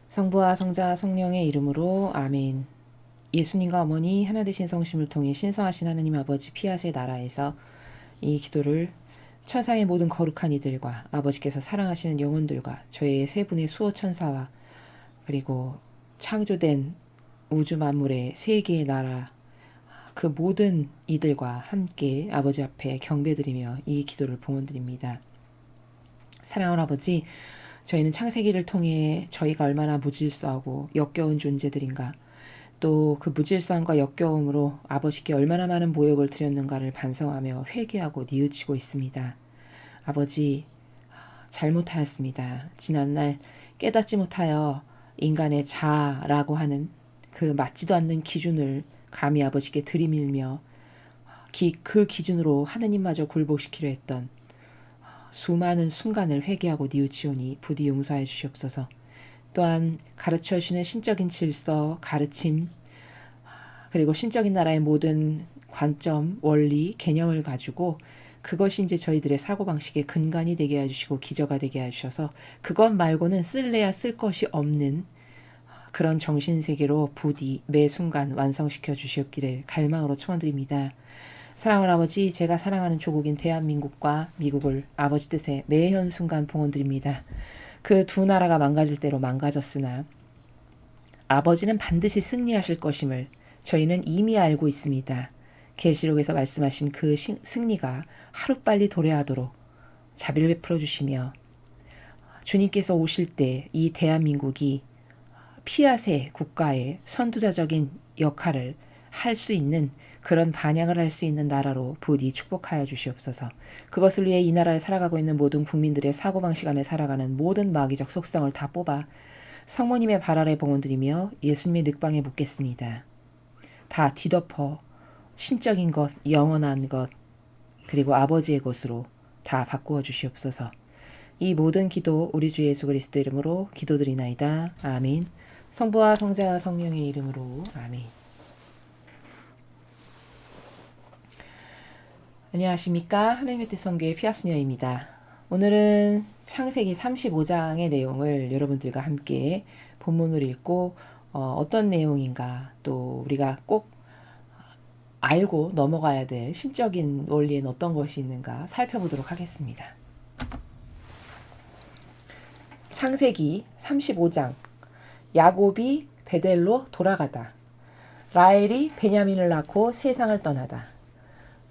성부와 성자와 성령의 이름으로 아멘. 예수님과 어머니 하나 되신 성심을 통해 신성하신 하나님 아버지 피하실 나라에서 이 기도를 천상의 모든 거룩한 이들과 아버지께서 사랑하시는 영혼들과 저의 세 분의 수호 천사와 그리고 창조된 우주 만물의 세 개의 나라 그 모든 이들과 함께 아버지 앞에 경배드리며 이 기도를 봉헌드립니다. 사랑하는 아버지, 저희는 창세기를 통해 저희가 얼마나 무질서하고 역겨운 존재들인가, 또 그 무질서함과 역겨움으로 아버지께 얼마나 많은 모욕을 드렸는가를 반성하며 회개하고 뉘우치고 있습니다. 아버지, 잘못하였습니다. 지난날 깨닫지 못하여 인간의 자아라고 하는 그 맞지도 않는 기준을 감히 아버지께 들이밀며 그 기준으로 하느님마저 굴복시키려 했던 수많은 순간을 회개하고 뉘우치오니 부디 용서해 주시옵소서. 또한 가르쳐 주시는 신적인 질서, 가르침, 그리고 신적인 나라의 모든 관점, 원리, 개념을 가지고 그것이 이제 저희들의 사고방식의 근간이 되게 해주시고 기저가 되게 해주셔서 그것 말고는 쓸래야 쓸 것이 없는 그런 정신세계로 부디 매 순간 완성시켜 주시옵기를 갈망으로 초원드립니다. 사랑하는 아버지, 제가 사랑하는 조국인 대한민국과 미국을 아버지 뜻에 매 현순간 봉헌드립니다. 그 두 나라가 망가질 대로 망가졌으나 아버지는 반드시 승리하실 것임을 저희는 이미 알고 있습니다. 계시록에서 말씀하신 그 승리가 하루빨리 도래하도록 자비를 베풀어 주시며 주님께서 오실 때 이 대한민국이 피아세 국가의 선두자적인 역할을 할 수 있는 그런 반향을 할 수 있는 나라로 부디 축복하여 주시옵소서. 그것을 위해 이 나라에 살아가고 있는 모든 국민들의 사고방식 안에 살아가는 모든 마귀적 속성을 다 뽑아 성모님의 발 아래 봉헌드리며 예수님의 늑방에 묻겠습니다. 다 뒤덮어 신적인 것, 영원한 것, 그리고 아버지의 것으로 다 바꾸어 주시옵소서. 이 모든 기도 우리 주 예수 그리스도 이름으로 기도드리나이다. 아멘. 성부와 성자와 성령의 이름으로 아멘. 안녕하십니까. 하나님의 뜻 성교의 피아수녀입니다. 오늘은 창세기 35장의 내용을 여러분들과 함께 본문을 읽고 어떤 내용인가, 또 우리가 꼭 알고 넘어가야 될 신적인 원리엔 어떤 것이 있는가 살펴보도록 하겠습니다. 창세기 35장. 야곱이 베델로 돌아가다. 라헬이 베냐민을 낳고 세상을 떠나다.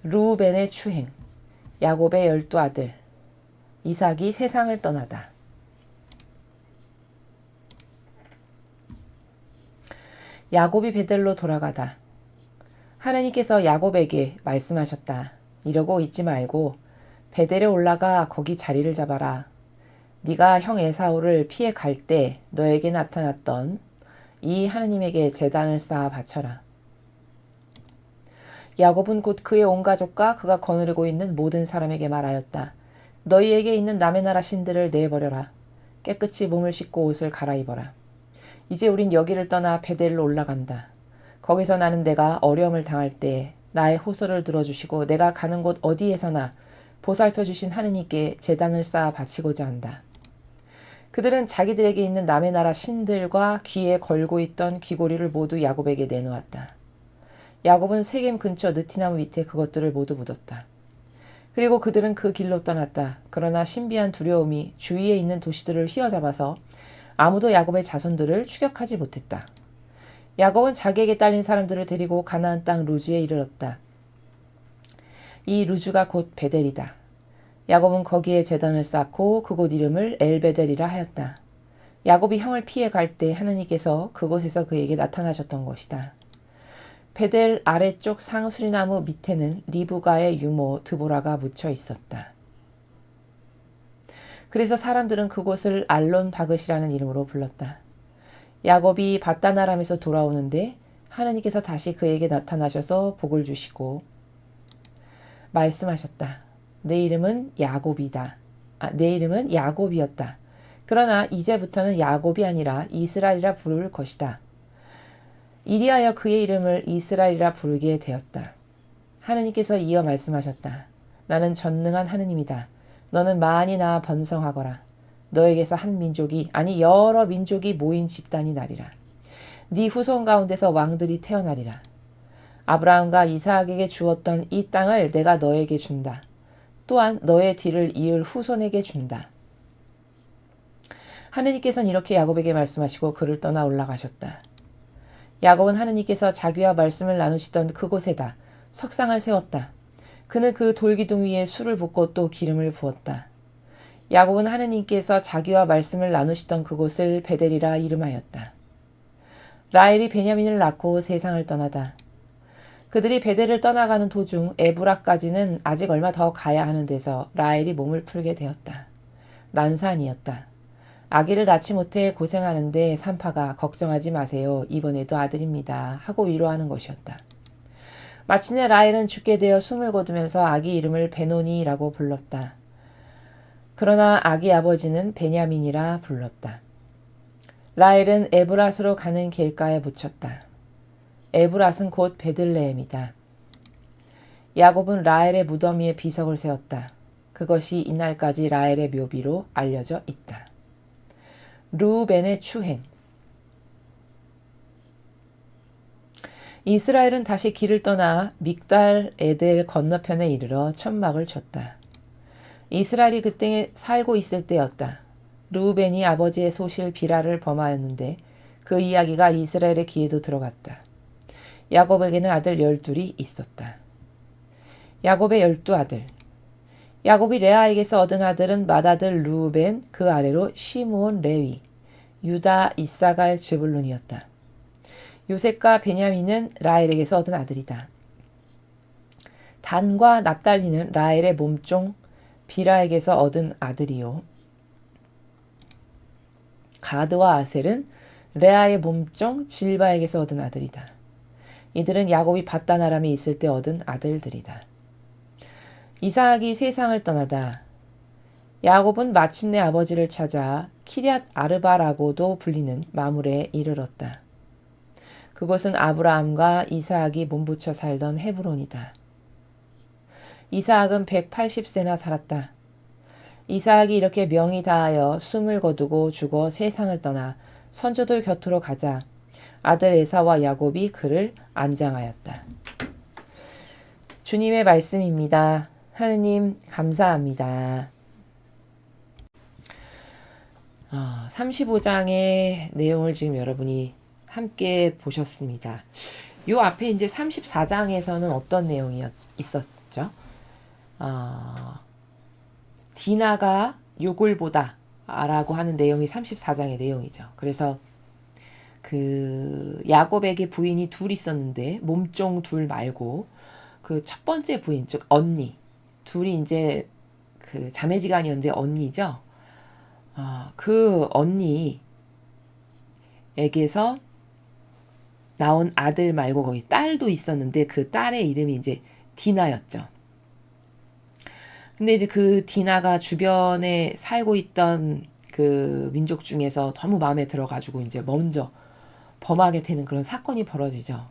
르우벤의 추행. 야곱의 12아들. 이삭이 세상을 떠나다. 야곱이 베델로 돌아가다. 하나님께서 야곱에게 말씀하셨다. 이러고 있지 말고 베델에 올라가 거기 자리를 잡아라. 네가 형 에사우를 피해 갈 때 너에게 나타났던 이 하나님에게 제단을 쌓아 바쳐라. 야곱은 곧 그의 온 가족과 그가 거느리고 있는 모든 사람에게 말하였다. 너희에게 있는 남의 나라 신들을 내버려라. 깨끗이 몸을 씻고 옷을 갈아입어라. 이제 우린 여기를 떠나 베델로 올라간다. 거기서 나는 내가 어려움을 당할 때 나의 호소를 들어주시고 내가 가는 곳 어디에서나 보살펴 주신 하느님께 제단을 쌓아 바치고자 한다. 그들은 자기들에게 있는 남의 나라 신들과 귀에 걸고 있던 귀고리를 모두 야곱에게 내놓았다. 야곱은 세겜 근처 느티나무 밑에 그것들을 모두 묻었다. 그리고 그들은 그 길로 떠났다. 그러나 신비한 두려움이 주위에 있는 도시들을 휘어잡아서 아무도 야곱의 자손들을 추격하지 못했다. 야곱은 자기에게 딸린 사람들을 데리고 가나안 땅 루즈에 이르렀다. 이 루즈가 곧 베델이다. 야곱은 거기에 제단을 쌓고 그곳 이름을 엘베델이라 하였다. 야곱이 형을 피해 갈 때 하나님께서 그곳에서 그에게 나타나셨던 것이다. 베델 아래쪽 상수리나무 밑에는 리브가의 유모 드보라가 묻혀 있었다. 그래서 사람들은 그곳을 알론 바긋이라는 이름으로 불렀다. 야곱이 바다나람에서 돌아오는데 하나님께서 다시 그에게 나타나셔서 복을 주시고 말씀하셨다. 내 이름은 야곱이다. 내 이름은 야곱이었다. 그러나 이제부터는 야곱이 아니라 이스라엘이라 부를 것이다. 이리하여 그의 이름을 이스라엘이라 부르게 되었다. 하느님께서 이어 말씀하셨다. 나는 전능한 하느님이다. 너는 많이 낳아 번성하거라. 너에게서 한 민족이 아니 여러 민족이 모인 집단이 나리라. 네 후손 가운데서 왕들이 태어나리라. 아브라함과 이삭에게 주었던 이 땅을 내가 너에게 준다. 또한 너의 뒤를 이을 후손에게 준다. 하느님께서는 이렇게 야곱에게 말씀하시고 그를 떠나 올라가셨다. 야곱은 하느님께서 자기와 말씀을 나누시던 그곳에다 석상을 세웠다. 그는 그 돌기둥 위에 술을 붓고 또 기름을 부었다. 야곱은 하느님께서 자기와 말씀을 나누시던 그곳을 베델이라 이름하였다. 라헬이 베냐민을 낳고 세상을 떠나다. 그들이 베델을 떠나가는 도중 에브라까지는 아직 얼마 더 가야 하는 데서 라헬이 몸을 풀게 되었다. 난산이었다. 아기를 낳지 못해 고생하는데 산파가 걱정하지 마세요. 이번에도 아들입니다. 하고 위로하는 것이었다. 마침내 라헬은 죽게 되어 숨을 거두면서 아기 이름을 베노니라고 불렀다. 그러나 아기 아버지는 베냐민이라 불렀다. 라헬은 에브랏으로 가는 길가에 묻혔다. 에브랏은 곧 베들레헴이다. 야곱은 라헬의 무덤 위에 비석을 세웠다. 그것이 이날까지 라헬의 묘비로 알려져 있다. 르우벤의 추행. 이스라엘은 다시 길을 떠나 믹달 에델 건너편에 이르러 천막을 쳤다. 이스라엘이 그때 살고 있을 때였다. 르우벤이 아버지의 소실 비라를 범하였는데 그 이야기가 이스라엘의 귀에도 들어갔다. 야곱에게는 아들 12이 있었다. 야곱의 12아들. 야곱이 레아에게서 얻은 아들은 맏아들 르우벤, 그 아래로 시므온, 레위, 유다, 이사갈, 즈불론이었다. 요셉과 베냐민은 라헬에게서 얻은 아들이다. 단과 납달리는 라헬의 몸종 비라에게서 얻은 아들이요. 가드와 아셀은 레아의 몸종 질바에게서 얻은 아들이다. 이들은 야곱이 밧단 아람에 있을 때 얻은 아들들이다. 이삭이 세상을 떠나다 야곱은 마침내 아버지를 찾아 키럇 아르바라고도 불리는 마물에 이르렀다. 그곳은 아브라함과 이삭이 몸붙여 살던 헤브론이다. 이삭은 180세나 살았다. 이삭이 이렇게 명이 다하여 숨을 거두고 죽어 세상을 떠나 선조들 곁으로 가자 아들 에사와 야곱이 그를 안장하였다. 주님의 말씀입니다. 하느님 감사합니다. 35장의 내용을 지금 여러분이 함께 보셨습니다. 요 앞에 이제 34장에서는 어떤 내용이 있었죠? 디나가 욕을 보다 라고 하는 내용이 34장의 내용이죠. 그래서 그 야곱에게 부인이 둘 있었는데 몸종 둘 말고 그 첫 번째 부인 즉 언니 둘이 이제 그 자매지간이었는데 언니죠. 그 언니에게서 나온 아들 말고 거기 딸도 있었는데 그 딸의 이름이 이제 디나였죠. 근데 이제 그 디나가 주변에 살고 있던 그 민족 중에서 너무 마음에 들어가지고 이제 먼저 범하게 되는 그런 사건이 벌어지죠.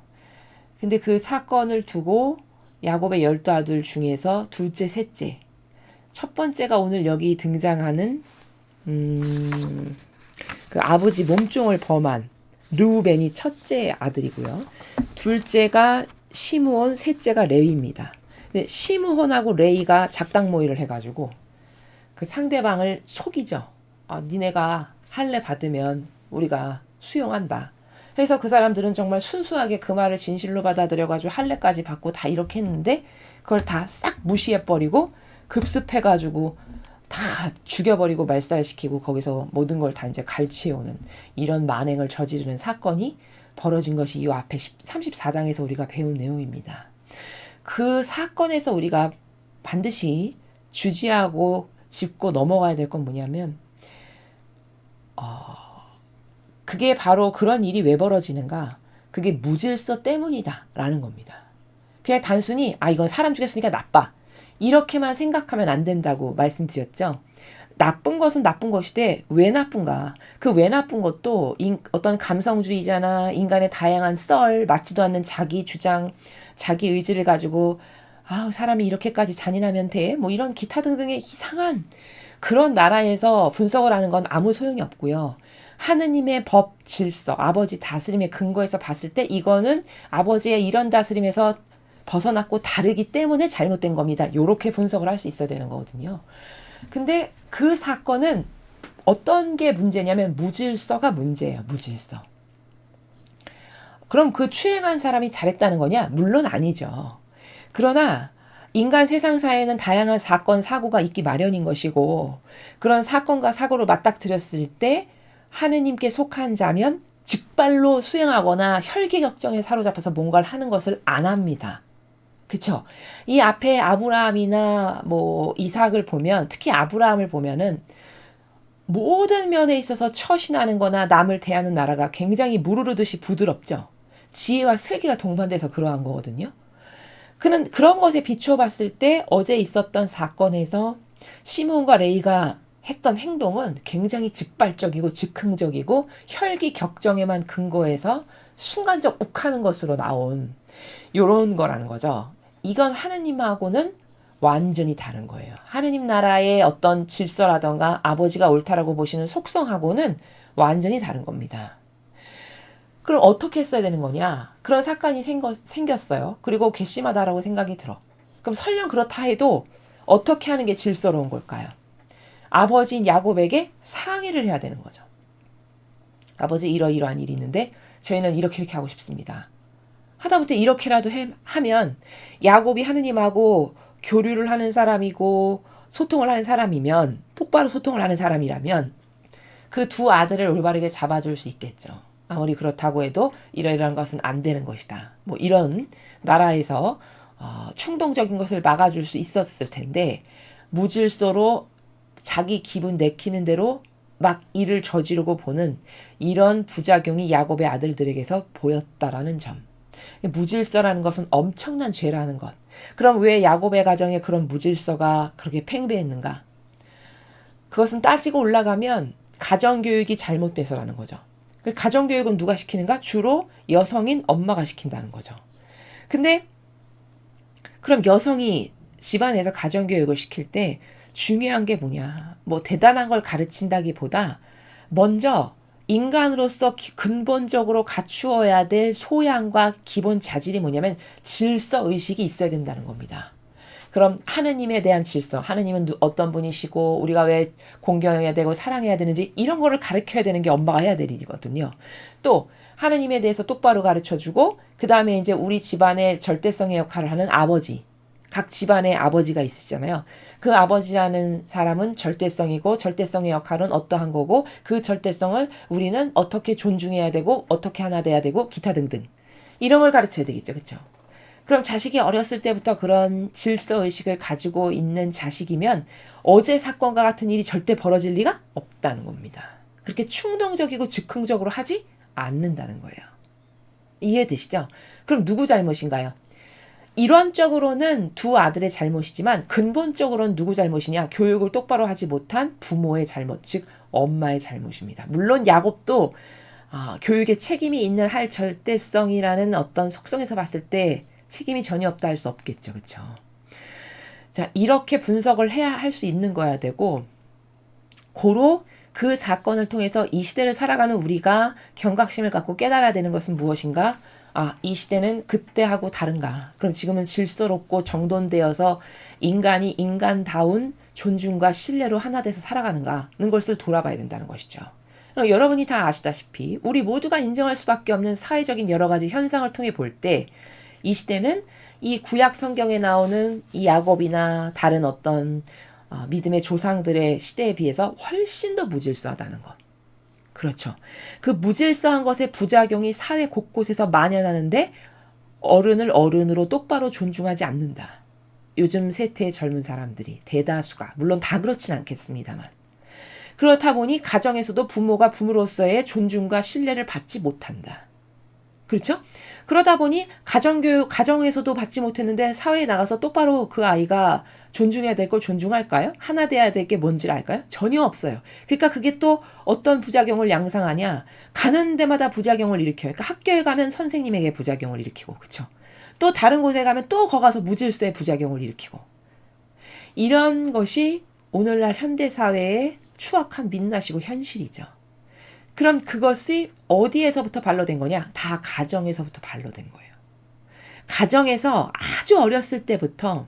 근데 그 사건을 두고 야곱의 12아들 중에서 둘째, 셋째, 첫 번째가 오늘 여기 등장하는 그 아버지 몸종을 범한 르우벤이 첫째 아들이고요. 둘째가 시므온, 셋째가 레위입니다. 근데 시므온하고 레위가 작당 모의를 해가지고 그 상대방을 속이죠. 니네가 할례 받으면 우리가 수용한다. 그래서 그 사람들은 정말 순수하게 그 말을 진실로 받아들여가지고 할례까지 받고 다 이렇게 했는데 그걸 다 싹 무시해버리고 급습해가지고 다 죽여버리고 말살시키고 거기서 모든 걸 다 이제 갈취해오는 이런 만행을 저지르는 사건이 벌어진 것이 이 앞에 34장에서 우리가 배운 내용입니다. 그 사건에서 우리가 반드시 주지하고 짚고 넘어가야 될 건 뭐냐면 그게 바로 그런 일이 왜 벌어지는가? 그게 무질서 때문이다 라는 겁니다. 그냥 단순히 이건 사람 죽였으니까 나빠 이렇게만 생각하면 안 된다고 말씀드렸죠. 나쁜 것은 나쁜 것이되 왜 나쁜가? 그 왜 나쁜 것도 어떤 감성주의자나 인간의 다양한 맞지도 않는 자기 주장, 자기 의지를 가지고 사람이 이렇게까지 잔인하면 돼? 뭐 이런 기타 등등의 이상한 그런 나라에서 분석을 하는 건 아무 소용이 없고요. 하느님의 법, 질서, 아버지 다스림의 근거에서 봤을 때 이거는 아버지의 이런 다스림에서 벗어났고 다르기 때문에 잘못된 겁니다. 요렇게 분석을 할 수 있어야 되는 거거든요. 근데 그 사건은 어떤 게 문제냐면 무질서가 문제예요. 무질서. 그럼 그 추행한 사람이 잘했다는 거냐? 물론 아니죠. 그러나 인간 세상사에는 다양한 사건, 사고가 있기 마련인 것이고 그런 사건과 사고를 맞닥뜨렸을 때 하느님께 속한 자면 직발로 수행하거나 혈기격정에 사로잡혀서 뭔가를 하는 것을 안 합니다. 그쵸? 이 앞에 아브라함이나 뭐 이삭을 보면 특히 아브라함을 보면은 모든 면에 있어서 처신하는 거나 남을 대하는 나라가 굉장히 무르르듯이 부드럽죠. 지혜와 슬기가 동반돼서 그러한 거거든요. 그는 그런 것에 비추어 봤을 때 어제 있었던 사건에서 시몬과 레이가 했던 행동은 굉장히 즉발적이고 즉흥적이고 혈기격정에만 근거해서 순간적 욱하는 것으로 나온 요런 거라는 거죠. 이건 하느님하고는 완전히 다른 거예요. 하느님 나라의 어떤 질서라던가 아버지가 옳다라고 보시는 속성하고는 완전히 다른 겁니다. 그럼 어떻게 했어야 되는 거냐? 그런 사건이 생겼어요. 그리고 괘씸하다라고 생각이 들어. 그럼 설령 그렇다 해도 어떻게 하는 게 질서로운 걸까요? 아버지인 야곱에게 상의를 해야 되는 거죠. 아버지 이러이러한 일이 있는데 저희는 이렇게 하고 싶습니다. 하다못해 이렇게라도 하면 야곱이 하느님하고 교류를 하는 사람이고 소통을 하는 사람이면 똑바로 소통을 하는 사람이라면 그 두 아들을 올바르게 잡아줄 수 있겠죠. 아무리 그렇다고 해도 이러이러한 것은 안 되는 것이다. 뭐 이런 나라에서 충동적인 것을 막아줄 수 있었을 텐데 무질서로 자기 기분 내키는 대로 막 일을 저지르고 보는 이런 부작용이 야곱의 아들들에게서 보였다라는 점. 무질서라는 것은 엄청난 죄라는 것. 그럼 왜 야곱의 가정에 그런 무질서가 그렇게 팽배했는가? 그것은 따지고 올라가면 가정교육이 잘못돼서라는 거죠. 가정교육은 누가 시키는가? 주로 여성인 엄마가 시킨다는 거죠. 근데 그럼 여성이 집안에서 가정교육을 시킬 때 중요한 게 뭐냐? 뭐 대단한 걸 가르친다기보다 먼저 인간으로서 근본적으로 갖추어야 될 소양과 기본 자질이 뭐냐면 질서의식이 있어야 된다는 겁니다. 그럼 하느님에 대한 질서, 하느님은 어떤 분이시고 우리가 왜 공경해야 되고 사랑해야 되는지 이런 거를 가르쳐야 되는 게 엄마가 해야 될 일이거든요. 또 하느님에 대해서 똑바로 가르쳐주고 그 다음에 이제 우리 집안의 절대성의 역할을 하는 아버지, 각 집안에 아버지가 있으시잖아요. 그 아버지라는 사람은 절대성이고 절대성의 역할은 어떠한 거고 그 절대성을 우리는 어떻게 존중해야 되고 어떻게 하나 돼야 되고 기타 등등 이런 걸 가르쳐야 되겠죠. 그렇죠? 그럼 자식이 어렸을 때부터 그런 질서의식을 가지고 있는 자식이면 어제 사건과 같은 일이 절대 벌어질 리가 없다는 겁니다. 그렇게 충동적이고 즉흥적으로 하지 않는다는 거예요. 이해되시죠? 그럼 누구 잘못인가요? 일원적으로는 두 아들의 잘못이지만 근본적으로는 누구 잘못이냐? 교육을 똑바로 하지 못한 부모의 잘못, 즉 엄마의 잘못입니다. 물론 야곱도 교육에 책임이 있는 할 절대성이라는 어떤 속성에서 봤을 때 책임이 전혀 없다 할 수 없겠죠. 그렇죠? 자, 이렇게 분석을 해야 할 수 있는 거야 되고 고로 그 사건을 통해서 이 시대를 살아가는 우리가 경각심을 갖고 깨달아야 되는 것은 무엇인가? 이 시대는 그때하고 다른가? 그럼 지금은 질서롭고 정돈되어서 인간이 인간다운 존중과 신뢰로 하나 돼서 살아가는가는 것을 돌아봐야 된다는 것이죠. 여러분이 다 아시다시피 우리 모두가 인정할 수밖에 없는 사회적인 여러 가지 현상을 통해 볼 때 이 시대는 이 구약 성경에 나오는 이 야곱이나 다른 어떤 믿음의 조상들의 시대에 비해서 훨씬 더 무질서하다는 것. 그렇죠. 그 무질서한 것의 부작용이 사회 곳곳에서 만연하는데 어른을 어른으로 똑바로 존중하지 않는다. 요즘 세태의 젊은 사람들이 대다수가 물론 다 그렇진 않겠습니다만 그렇다 보니 가정에서도 부모가 부모로서의 존중과 신뢰를 받지 못한다. 그렇죠? 그러다 보니 가정에서도 받지 못했는데 사회에 나가서 똑바로 그 아이가 존중해야 될 걸 존중할까요? 하나 돼야 될 게 뭔지를 알까요? 전혀 없어요. 그러니까 그게 또 어떤 부작용을 양상하냐? 가는 데마다 부작용을 일으켜요. 그러니까 학교에 가면 선생님에게 부작용을 일으키고, 그렇죠? 또 다른 곳에 가면 또 거기 가서 무질서의 부작용을 일으키고. 이런 것이 오늘날 현대사회의 추악한 민낯이고 현실이죠. 그럼 그것이 어디에서부터 반로된 거냐? 다 가정에서부터 반로된 거예요. 가정에서 아주 어렸을 때부터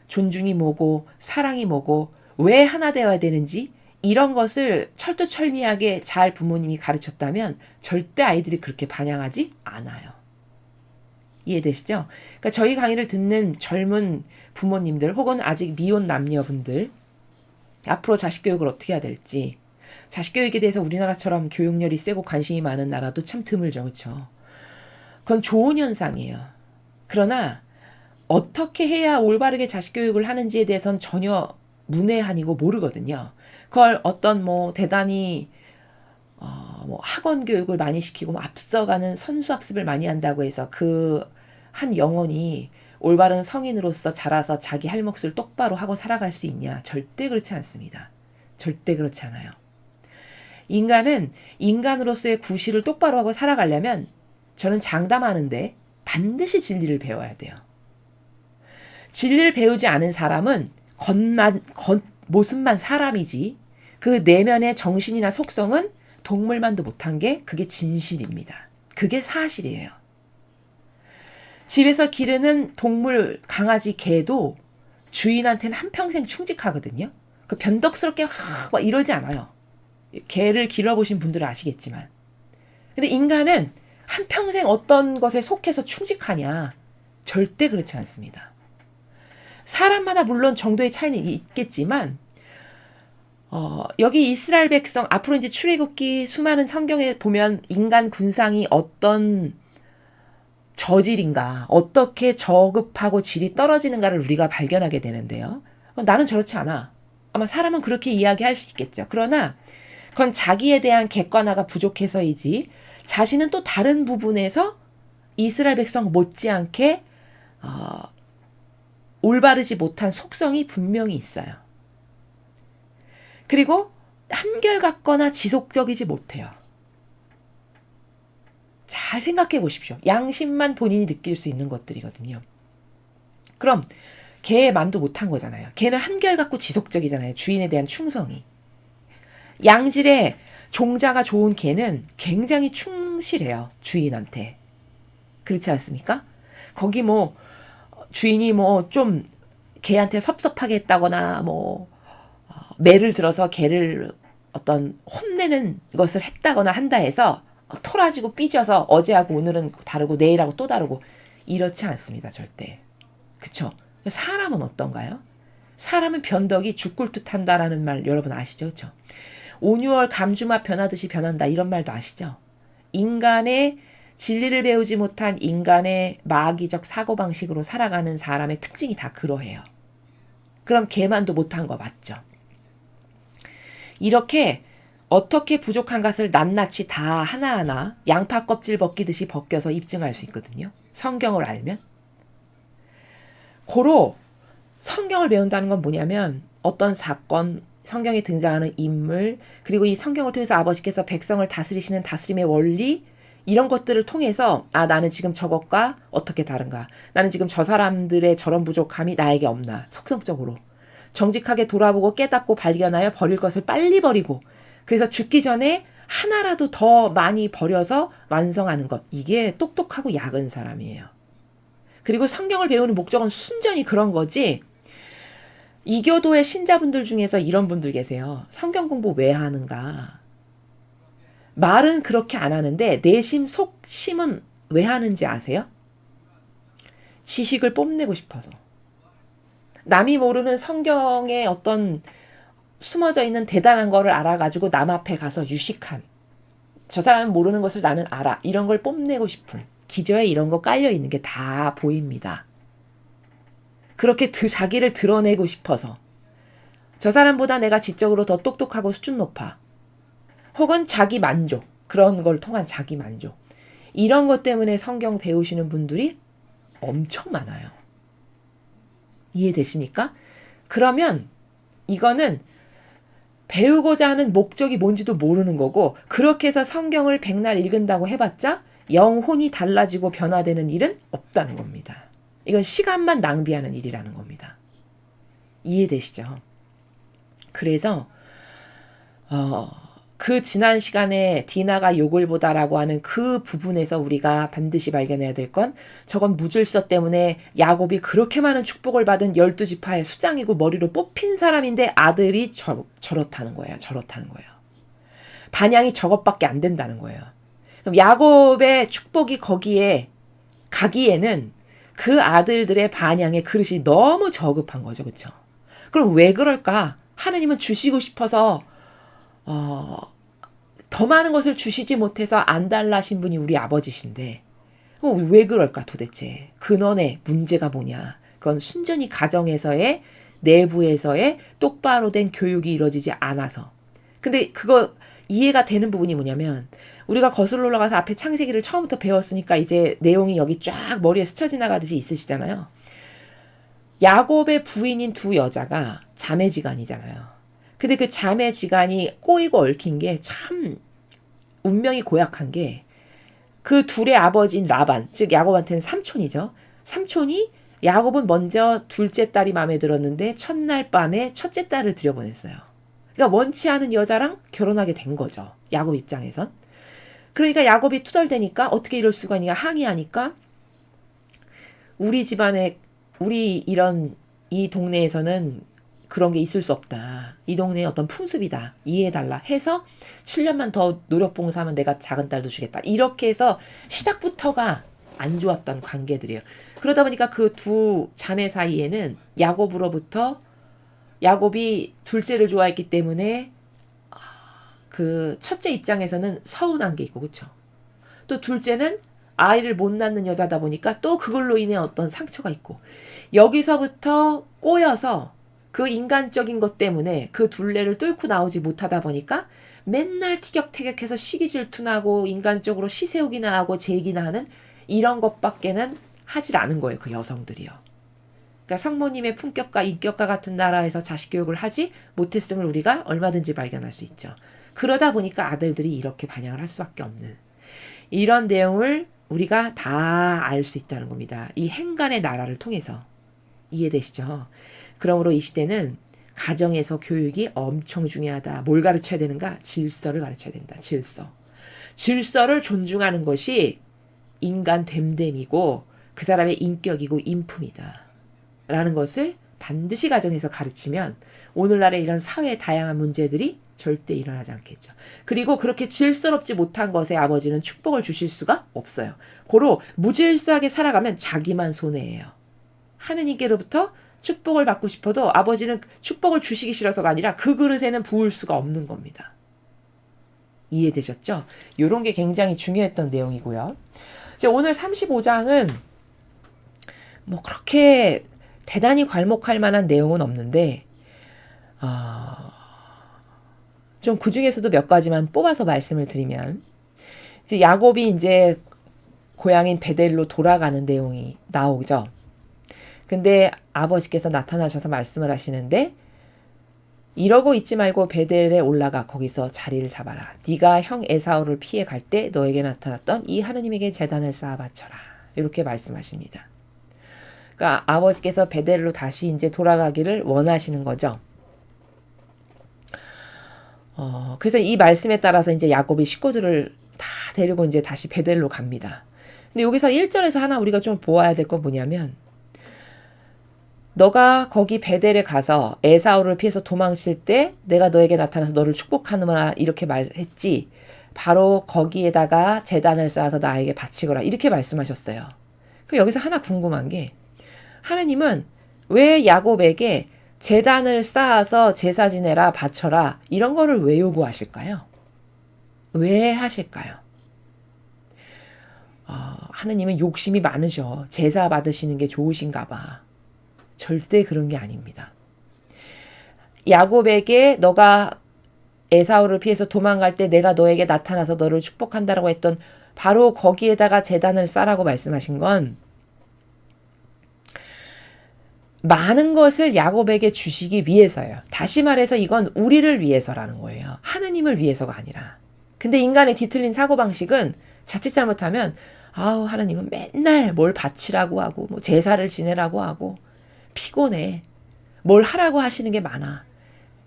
존중이 뭐고 사랑이 뭐고 왜 하나 되어야 되는지 이런 것을 철두철미하게 잘 부모님이 가르쳤다면 절대 아이들이 그렇게 반영하지 않아요. 이해되시죠? 그러니까 저희 강의를 듣는 젊은 부모님들 혹은 아직 미혼 남녀분들 앞으로 자식 교육을 어떻게 해야 될지 자식 교육에 대해서 우리나라처럼 교육열이 세고 관심이 많은 나라도 참 드물죠. 그렇죠? 그건 좋은 현상이에요. 그러나 어떻게 해야 올바르게 자식 교육을 하는지에 대해서는 전혀 문외한이고 모르거든요. 그걸 어떤 대단히 학원 교육을 많이 시키고 앞서가는 선수 학습을 많이 한다고 해서 그 한 영혼이 올바른 성인으로서 자라서 자기 할 몫을 똑바로 하고 살아갈 수 있냐? 절대 그렇지 않습니다. 절대 그렇지 않아요. 인간은 인간으로서의 구실을 똑바로 하고 살아가려면 저는 장담하는데 반드시 진리를 배워야 돼요. 진리를 배우지 않은 사람은 모습만 사람이지 그 내면의 정신이나 속성은 동물만도 못한 게 그게 진실입니다. 그게 사실이에요. 집에서 기르는 동물, 강아지, 개도 주인한테는 한평생 충직하거든요. 그 변덕스럽게 막 이러지 않아요. 개를 길러보신 분들은 아시겠지만. 근데 인간은 한평생 어떤 것에 속해서 충직하냐? 절대 그렇지 않습니다. 사람마다 물론 정도의 차이는 있겠지만 여기 이스라엘 백성 앞으로 이제 출애굽기 수많은 성경에 보면 인간 군상이 어떤 저질인가 어떻게 저급하고 질이 떨어지는가를 우리가 발견하게 되는데요. 나는 저렇지 않아. 아마 사람은 그렇게 이야기할 수 있겠죠. 그러나 그건 자기에 대한 객관화가 부족해서이지 자신은 또 다른 부분에서 이스라엘 백성 못지않게 올바르지 못한 속성이 분명히 있어요. 그리고 한결같거나 지속적이지 못해요. 잘 생각해 보십시오. 양심만 본인이 느낄 수 있는 것들이거든요. 그럼 개의 만도 못한 거잖아요. 개는 한결같고 지속적이잖아요. 주인에 대한 충성이. 양질의 종자가 좋은 개는 굉장히 충실해요. 주인한테. 그렇지 않습니까? 거기 주인이 좀 개한테 섭섭하게 했다거나 매를 들어서 개를 어떤 혼내는 것을 했다거나 한다 해서 토라지고 삐져서 어제하고 오늘은 다르고 내일하고 또 다르고 이렇지 않습니다. 절대. 그쵸? 사람은 어떤가요? 사람은 변덕이 죽을 듯 한다라는 말 여러분 아시죠? 그쵸? 5,6월 감주맛 변하듯이 변한다 이런 말도 아시죠? 인간의 진리를 배우지 못한 인간의 마귀적 사고방식으로 살아가는 사람의 특징이 다 그러해요. 그럼 개만도 못한 거 맞죠? 이렇게 어떻게 부족한 것을 낱낱이 다 하나하나 양파 껍질 벗기듯이 벗겨서 입증할 수 있거든요. 성경을 알면. 고로 성경을 배운다는 건 뭐냐면 어떤 사건, 성경에 등장하는 인물, 그리고 이 성경을 통해서 아버지께서 백성을 다스리시는 다스림의 원리, 이런 것들을 통해서 나는 지금 저것과 어떻게 다른가? 나는 지금 저 사람들의 저런 부족함이 나에게 없나? 속성적으로. 정직하게 돌아보고 깨닫고 발견하여 버릴 것을 빨리 버리고 그래서 죽기 전에 하나라도 더 많이 버려서 완성하는 것. 이게 똑똑하고 약은 사람이에요. 그리고 성경을 배우는 목적은 순전히 그런 거지. 이교도의 신자분들 중에서 이런 분들 계세요. 성경 공부 왜 하는가? 말은 그렇게 안 하는데 내심 속심은 왜 하는지 아세요? 지식을 뽐내고 싶어서. 남이 모르는 성경의 어떤 숨어져 있는 대단한 거를 알아가지고 남 앞에 가서 유식한, 저 사람은 모르는 것을 나는 알아, 이런 걸 뽐내고 싶은, 기저에 이런 거 깔려 있는 게 다 보입니다. 그렇게 자기를 드러내고 싶어서 저 사람보다 내가 지적으로 더 똑똑하고 수준 높아, 혹은 자기 만족, 그런 걸 통한 자기 만족, 이런 것 때문에 성경 배우시는 분들이 엄청 많아요. 이해되십니까? 그러면 이거는 배우고자 하는 목적이 뭔지도 모르는 거고, 그렇게 해서 성경을 백날 읽은다고 해봤자 영혼이 달라지고 변화되는 일은 없다는 겁니다. 이건 시간만 낭비하는 일이라는 겁니다. 이해되시죠? 그래서 그 지난 시간에 디나가 욕을 보다라고 하는 그 부분에서 우리가 반드시 발견해야 될 건 저건 무질서 때문에 야곱이 그렇게 많은 축복을 받은 12지파의 수장이고 머리로 뽑힌 사람인데 아들이 저렇다는 거예요. 저렇다는 거예요. 반향이 저것밖에 안 된다는 거예요. 그럼 야곱의 축복이 거기에 가기에는 그 아들들의 반향의 그릇이 너무 저급한 거죠. 그렇죠? 그럼 왜 그럴까? 하느님은 주시고 싶어서 더 많은 것을 주시지 못해서 안달나신 분이 우리 아버지신데 왜 그럴까 도대체? 근원의 문제가 뭐냐? 그건 순전히 가정에서의 내부에서의 똑바로 된 교육이 이루어지지 않아서. 근데 그거 이해가 되는 부분이 뭐냐면 우리가 거슬러 올라가서 앞에 창세기를 처음부터 배웠으니까 이제 내용이 여기 쫙 머리에 스쳐 지나가듯이 있으시잖아요. 야곱의 부인인 두 여자가 자매지간이잖아요. 근데 그 자매지간이 꼬이고 얽힌 게 참 운명이 고약한 게 그 둘의 아버지인 라반, 즉 야곱한테는 삼촌이죠. 삼촌이 야곱은 먼저 둘째 딸이 마음에 들었는데 첫날 밤에 첫째 딸을 들여보냈어요. 그러니까 원치 않은 여자랑 결혼하게 된 거죠. 야곱 입장에선. 그러니까 야곱이 투덜대니까 어떻게 이럴 수가 있냐 항의하니까 우리 집안에 이 동네에서는 그런 게 있을 수 없다. 이 동네의 어떤 풍습이다. 이해해달라 해서 7년만 더 노력봉사하면 내가 작은 딸도 주겠다. 이렇게 해서 시작부터가 안 좋았던 관계들이에요. 그러다 보니까 그 두 자매 사이에는 야곱으로부터 야곱이 둘째를 좋아했기 때문에 그 첫째 입장에서는 서운한 게 있고 그렇죠. 또 둘째는 아이를 못 낳는 여자다 보니까 또 그걸로 인해 어떤 상처가 있고 여기서부터 꼬여서 그 인간적인 것 때문에 그 둘레를 뚫고 나오지 못하다 보니까 맨날 티격태격해서 시기 질투나고 인간적으로 시세우기나 하고 제기나 하는 이런 것밖에는 하질 않은 거예요. 그 여성들이요. 그러니까 성모님의 품격과 인격과 같은 나라에서 자식 교육을 하지 못했음을 우리가 얼마든지 발견할 수 있죠. 그러다 보니까 아들들이 이렇게 반향을 할 수밖에 없는 이런 내용을 우리가 다 알 수 있다는 겁니다. 이 행간의 나라를 통해서. 이해되시죠? 그러므로 이 시대는 가정에서 교육이 엄청 중요하다. 뭘 가르쳐야 되는가? 질서를 가르쳐야 된다. 질서. 질서를 존중하는 것이 인간 됨됨이고 그 사람의 인격이고 인품이다. 라는 것을 반드시 가정에서 가르치면 오늘날의 이런 사회의 다양한 문제들이 절대 일어나지 않겠죠. 그리고 그렇게 질서롭지 못한 것에 아버지는 축복을 주실 수가 없어요. 고로 무질서하게 살아가면 자기만 손해예요. 하느님께로부터 축복을 받고 싶어도 아버지는 축복을 주시기 싫어서가 아니라 그 그릇에는 부을 수가 없는 겁니다. 이해되셨죠? 이런 게 굉장히 중요했던 내용이고요. 이제 오늘 35장은 뭐 그렇게 대단히 괄목할 만한 내용은 없는데 좀 그 중에서도 몇 가지만 뽑아서 말씀을 드리면 이제 야곱이 이제 고향인 베델로 돌아가는 내용이 나오죠. 근데 아버지께서 나타나셔서 말씀을 하시는데 이러고 있지 말고 베델에 올라가 거기서 자리를 잡아라. 네가 형 에사우를 피해 갈 때 너에게 나타났던 이 하느님에게 제단을 쌓아 바쳐라. 이렇게 말씀하십니다. 그러니까 아버지께서 베델로 다시 이제 돌아가기를 원하시는 거죠. 그래서 이 말씀에 따라서 이제 야곱이 식구들을 다 데리고 이제 다시 베델로 갑니다. 근데 여기서 1절에서 하나 우리가 좀 보아야 될 건 뭐냐면 너가 거기 베델에 가서 에사우를 피해서 도망칠 때 내가 너에게 나타나서 너를 축복하노라 이렇게 말했지. 바로 거기에다가 제단을 쌓아서 나에게 바치거라 이렇게 말씀하셨어요. 그럼 여기서 하나 궁금한 게 하나님은 왜 야곱에게 제단을 쌓아서 제사 지내라 바쳐라 이런 거를 왜 요구하실까요? 왜 하실까요? 하나님은 욕심이 많으셔. 제사 받으시는 게 좋으신가 봐. 절대 그런 게 아닙니다. 야곱에게 너가 에사우를 피해서 도망갈 때 내가 너에게 나타나서 너를 축복한다라고 했던 바로 거기에다가 제단을 쌓으라고 말씀하신 건 많은 것을 야곱에게 주시기 위해서예요. 다시 말해서 이건 우리를 위해서라는 거예요. 하느님을 위해서가 아니라. 근데 인간의 뒤틀린 사고방식은 자칫 잘못하면 하나님은 맨날 뭘 바치라고 하고 뭐 제사를 지내라고 하고 피곤해. 뭘 하라고 하시는 게 많아.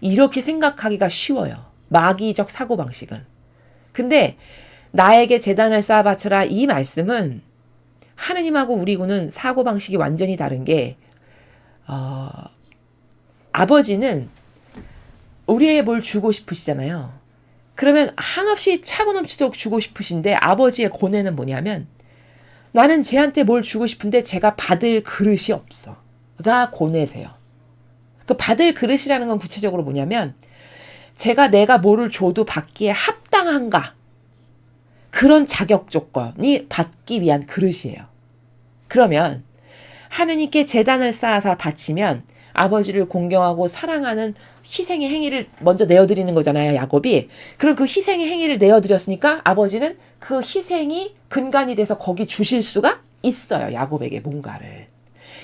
이렇게 생각하기가 쉬워요. 마귀적 사고방식은. 근데 나에게 제단을 쌓아 바쳐라 이 말씀은 하느님하고 우리고는 사고방식이 완전히 다른 게 아버지는 우리에게 뭘 주고 싶으시잖아요. 그러면 한없이 차고 넘치도록 주고 싶으신데 아버지의 고뇌는 뭐냐면 나는 쟤한테 뭘 주고 싶은데 제가 받을 그릇이 없어. 가 고뇌세요. 그 받을 그릇이라는 건 구체적으로 뭐냐면 내가 뭐를 줘도 받기에 합당한가 그런 자격 조건이 받기 위한 그릇이에요. 그러면 하느님께 제단을 쌓아서 바치면 아버지를 공경하고 사랑하는 희생의 행위를 먼저 내어드리는 거잖아요. 야곱이. 그럼 그 희생의 행위를 내어드렸으니까 아버지는 그 희생이 근간이 돼서 거기 주실 수가 있어요. 야곱에게 뭔가를.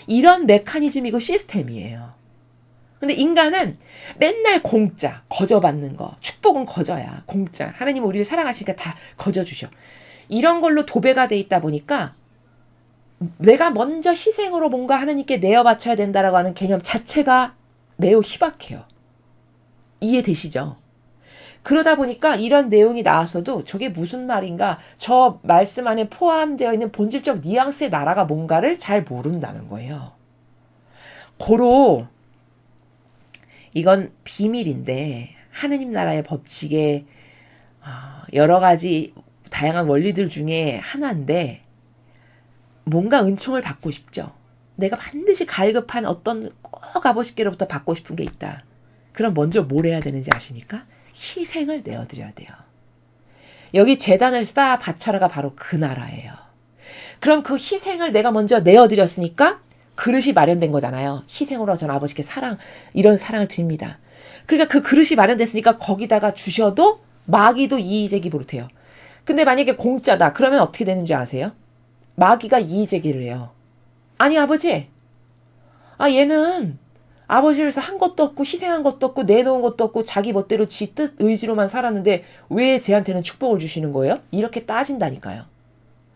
이런 메커니즘이고 시스템이에요. 근데 인간은 맨날 공짜, 거저받는 거. 축복은 거저야. 공짜. 하나님은 우리를 사랑하시니까 다 거저주셔. 이런 걸로 도배가 돼 있다 보니까 내가 먼저 희생으로 뭔가 하나님께 내어 바쳐야 된다라고 하는 개념 자체가 매우 희박해요. 이해되시죠? 그러다 보니까 이런 내용이 나왔어도 저게 무슨 말인가 저 말씀 안에 포함되어 있는 본질적 뉘앙스의 나라가 뭔가를 잘 모른다는 거예요. 고로 이건 비밀인데 하느님 나라의 법칙에 여러 가지 다양한 원리들 중에 하나인데 뭔가 은총을 받고 싶죠. 내가 반드시 갈급한 어떤 꼭 아버지께로부터 받고 싶은 게 있다. 그럼 먼저 뭘 해야 되는지 아십니까? 희생을 내어드려야 돼요. 여기 제단을 쌓아 바쳐라가 바로 그 나라예요. 그럼 그 희생을 내가 먼저 내어드렸으니까 그릇이 마련된 거잖아요. 희생으로 전 아버지께 이런 사랑을 드립니다. 그러니까 그 그릇이 마련됐으니까 거기다가 주셔도 마귀도 이의제기 못해요. 근데 만약에 공짜다. 그러면 어떻게 되는지 아세요? 마귀가 이의제기를 해요. 아니 아버지, 얘는 아버지를 위해서 한 것도 없고 희생한 것도 없고 내놓은 것도 없고 자기 멋대로 지 뜻 의지로만 살았는데 왜 쟤한테는 축복을 주시는 거예요? 이렇게 따진다니까요.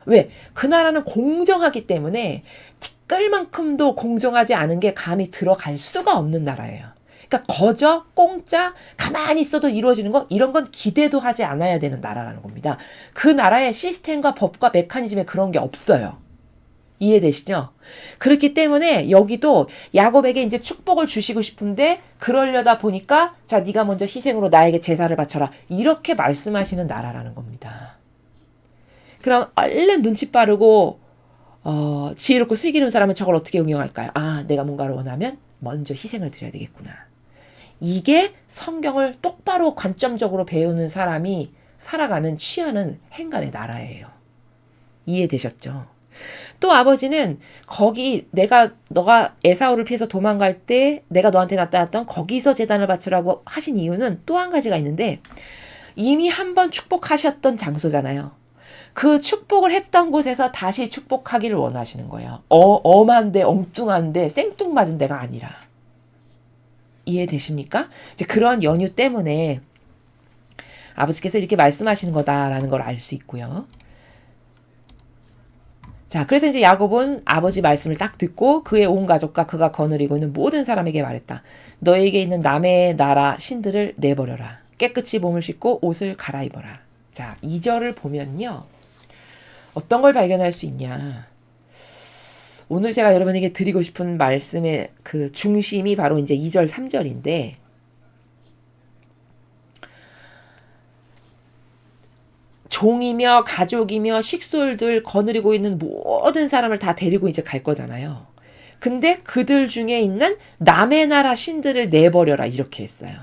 왜? 그 나라는 공정하기 때문에 티끌만큼도 공정하지 않은 게 감히 들어갈 수가 없는 나라예요. 그러니까 거저, 공짜, 가만히 있어도 이루어지는 거 이런 건 기대도 하지 않아야 되는 나라라는 겁니다. 그 나라의 시스템과 법과 메커니즘에 그런 게 없어요. 이해되시죠? 그렇기 때문에 여기도 야곱에게 이제 축복을 주시고 싶은데 그러려다 보니까 자 네가 먼저 희생으로 나에게 제사를 바쳐라 이렇게 말씀하시는 나라라는 겁니다. 그럼 얼른 눈치 빠르고 지혜롭고 슬기로운 사람은 저걸 어떻게 응용할까요? 내가 뭔가를 원하면 먼저 희생을 드려야 되겠구나. 이게 성경을 똑바로 관점적으로 배우는 사람이 살아가는 취하는 행간의 나라예요. 이해되셨죠? 또 아버지는 거기 너가 에사우를 피해서 도망갈 때 내가 너한테 나타났던 거기서 제단을 바치라고 하신 이유는 또 한 가지가 있는데 이미 한 번 축복하셨던 장소잖아요. 그 축복을 했던 곳에서 다시 축복하기를 원하시는 거예요. 엄한데 엉뚱한데 생뚱맞은 데가 아니라. 이해되십니까? 이제 그런 연유 때문에 아버지께서 이렇게 말씀하시는 거다라는 걸 알 수 있고요. 자, 그래서 이제 야곱은 아버지 말씀을 딱 듣고 그의 온 가족과 그가 거느리고 있는 모든 사람에게 말했다. 너에게 있는 남의 나라 신들을 내버려라. 깨끗이 몸을 씻고 옷을 갈아입어라. 자, 2절을 보면요. 어떤 걸 발견할 수 있냐. 오늘 제가 여러분에게 드리고 싶은 말씀의 그 중심이 바로 이제 2절, 3절인데 종이며 가족이며 식솔들 거느리고 있는 모든 사람을 다 데리고 이제 갈 거잖아요. 근데 그들 중에 있는 남의 나라 신들을 내버려라 이렇게 했어요.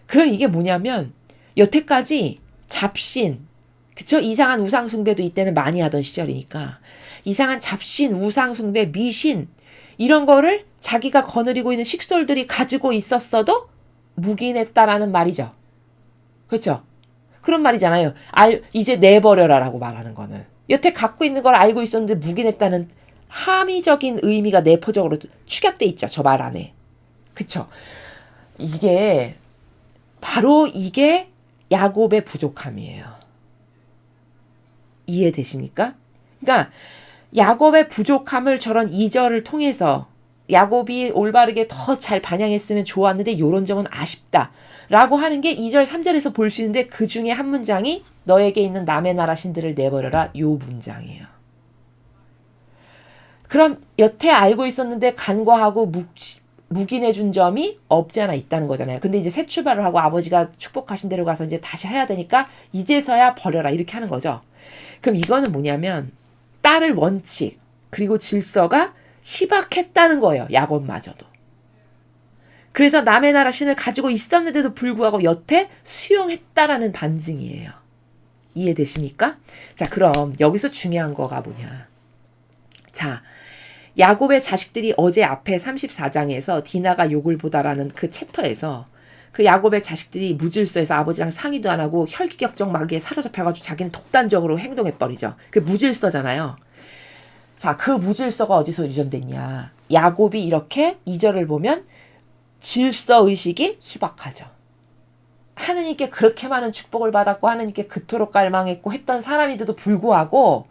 그럼 이게 뭐냐면 여태까지 잡신, 그쵸? 이상한 우상 숭배도 이때는 많이 하던 시절이니까 이상한 잡신, 우상 숭배, 미신 이런 거를 자기가 거느리고 있는 식솔들이 가지고 있었어도 묵인했다라는 말이죠. 그렇죠? 그런 말이잖아요. 이제 내버려라라고 말하는 거는. 여태 갖고 있는 걸 알고 있었는데 묵인했다는 함의적인 의미가 내포적으로 축약돼 있죠. 저 말 안에. 그쵸? 바로 이게 야곱의 부족함이에요. 이해되십니까? 그러니까 야곱의 부족함을 저런 2절을 통해서 야곱이 올바르게 더 잘 반영했으면 좋았는데 요런 점은 아쉽다 라고 하는 게 2절 3절에서 볼 수 있는데 그 중에 한 문장이 너에게 있는 남의 나라 신들을 내버려라 요 문장이에요. 그럼 여태 알고 있었는데 간과하고 묵인해준 점이 없지 않아 있다는 거잖아요. 근데 이제 새 출발을 하고 아버지가 축복하신 대로 가서 이제 다시 해야 되니까 이제서야 버려라 이렇게 하는 거죠. 그럼 이거는 뭐냐면 딸을 원칙 그리고 질서가 희박했다는 거예요. 야곱마저도. 그래서 남의 나라 신을 가지고 있었는데도 불구하고 여태 수용했다라는 반증이에요. 이해되십니까? 자, 그럼 여기서 중요한 거가 뭐냐. 자, 야곱의 자식들이 어제 앞에 34장에서 디나가 욕을 보다라는 그 챕터에서 그 야곱의 자식들이 무질서에서 아버지랑 상의도 안 하고 혈기격정 마귀에 사로잡혀가지고 자기는 독단적으로 행동해버리죠. 그게 무질서잖아요. 자, 그 무질서가 어디서 유전됐냐. 야곱이 이렇게 2절을 보면 질서의식이 희박하죠. 하느님께 그렇게 많은 축복을 받았고 하느님께 그토록 갈망했고 했던 사람인데도 불구하고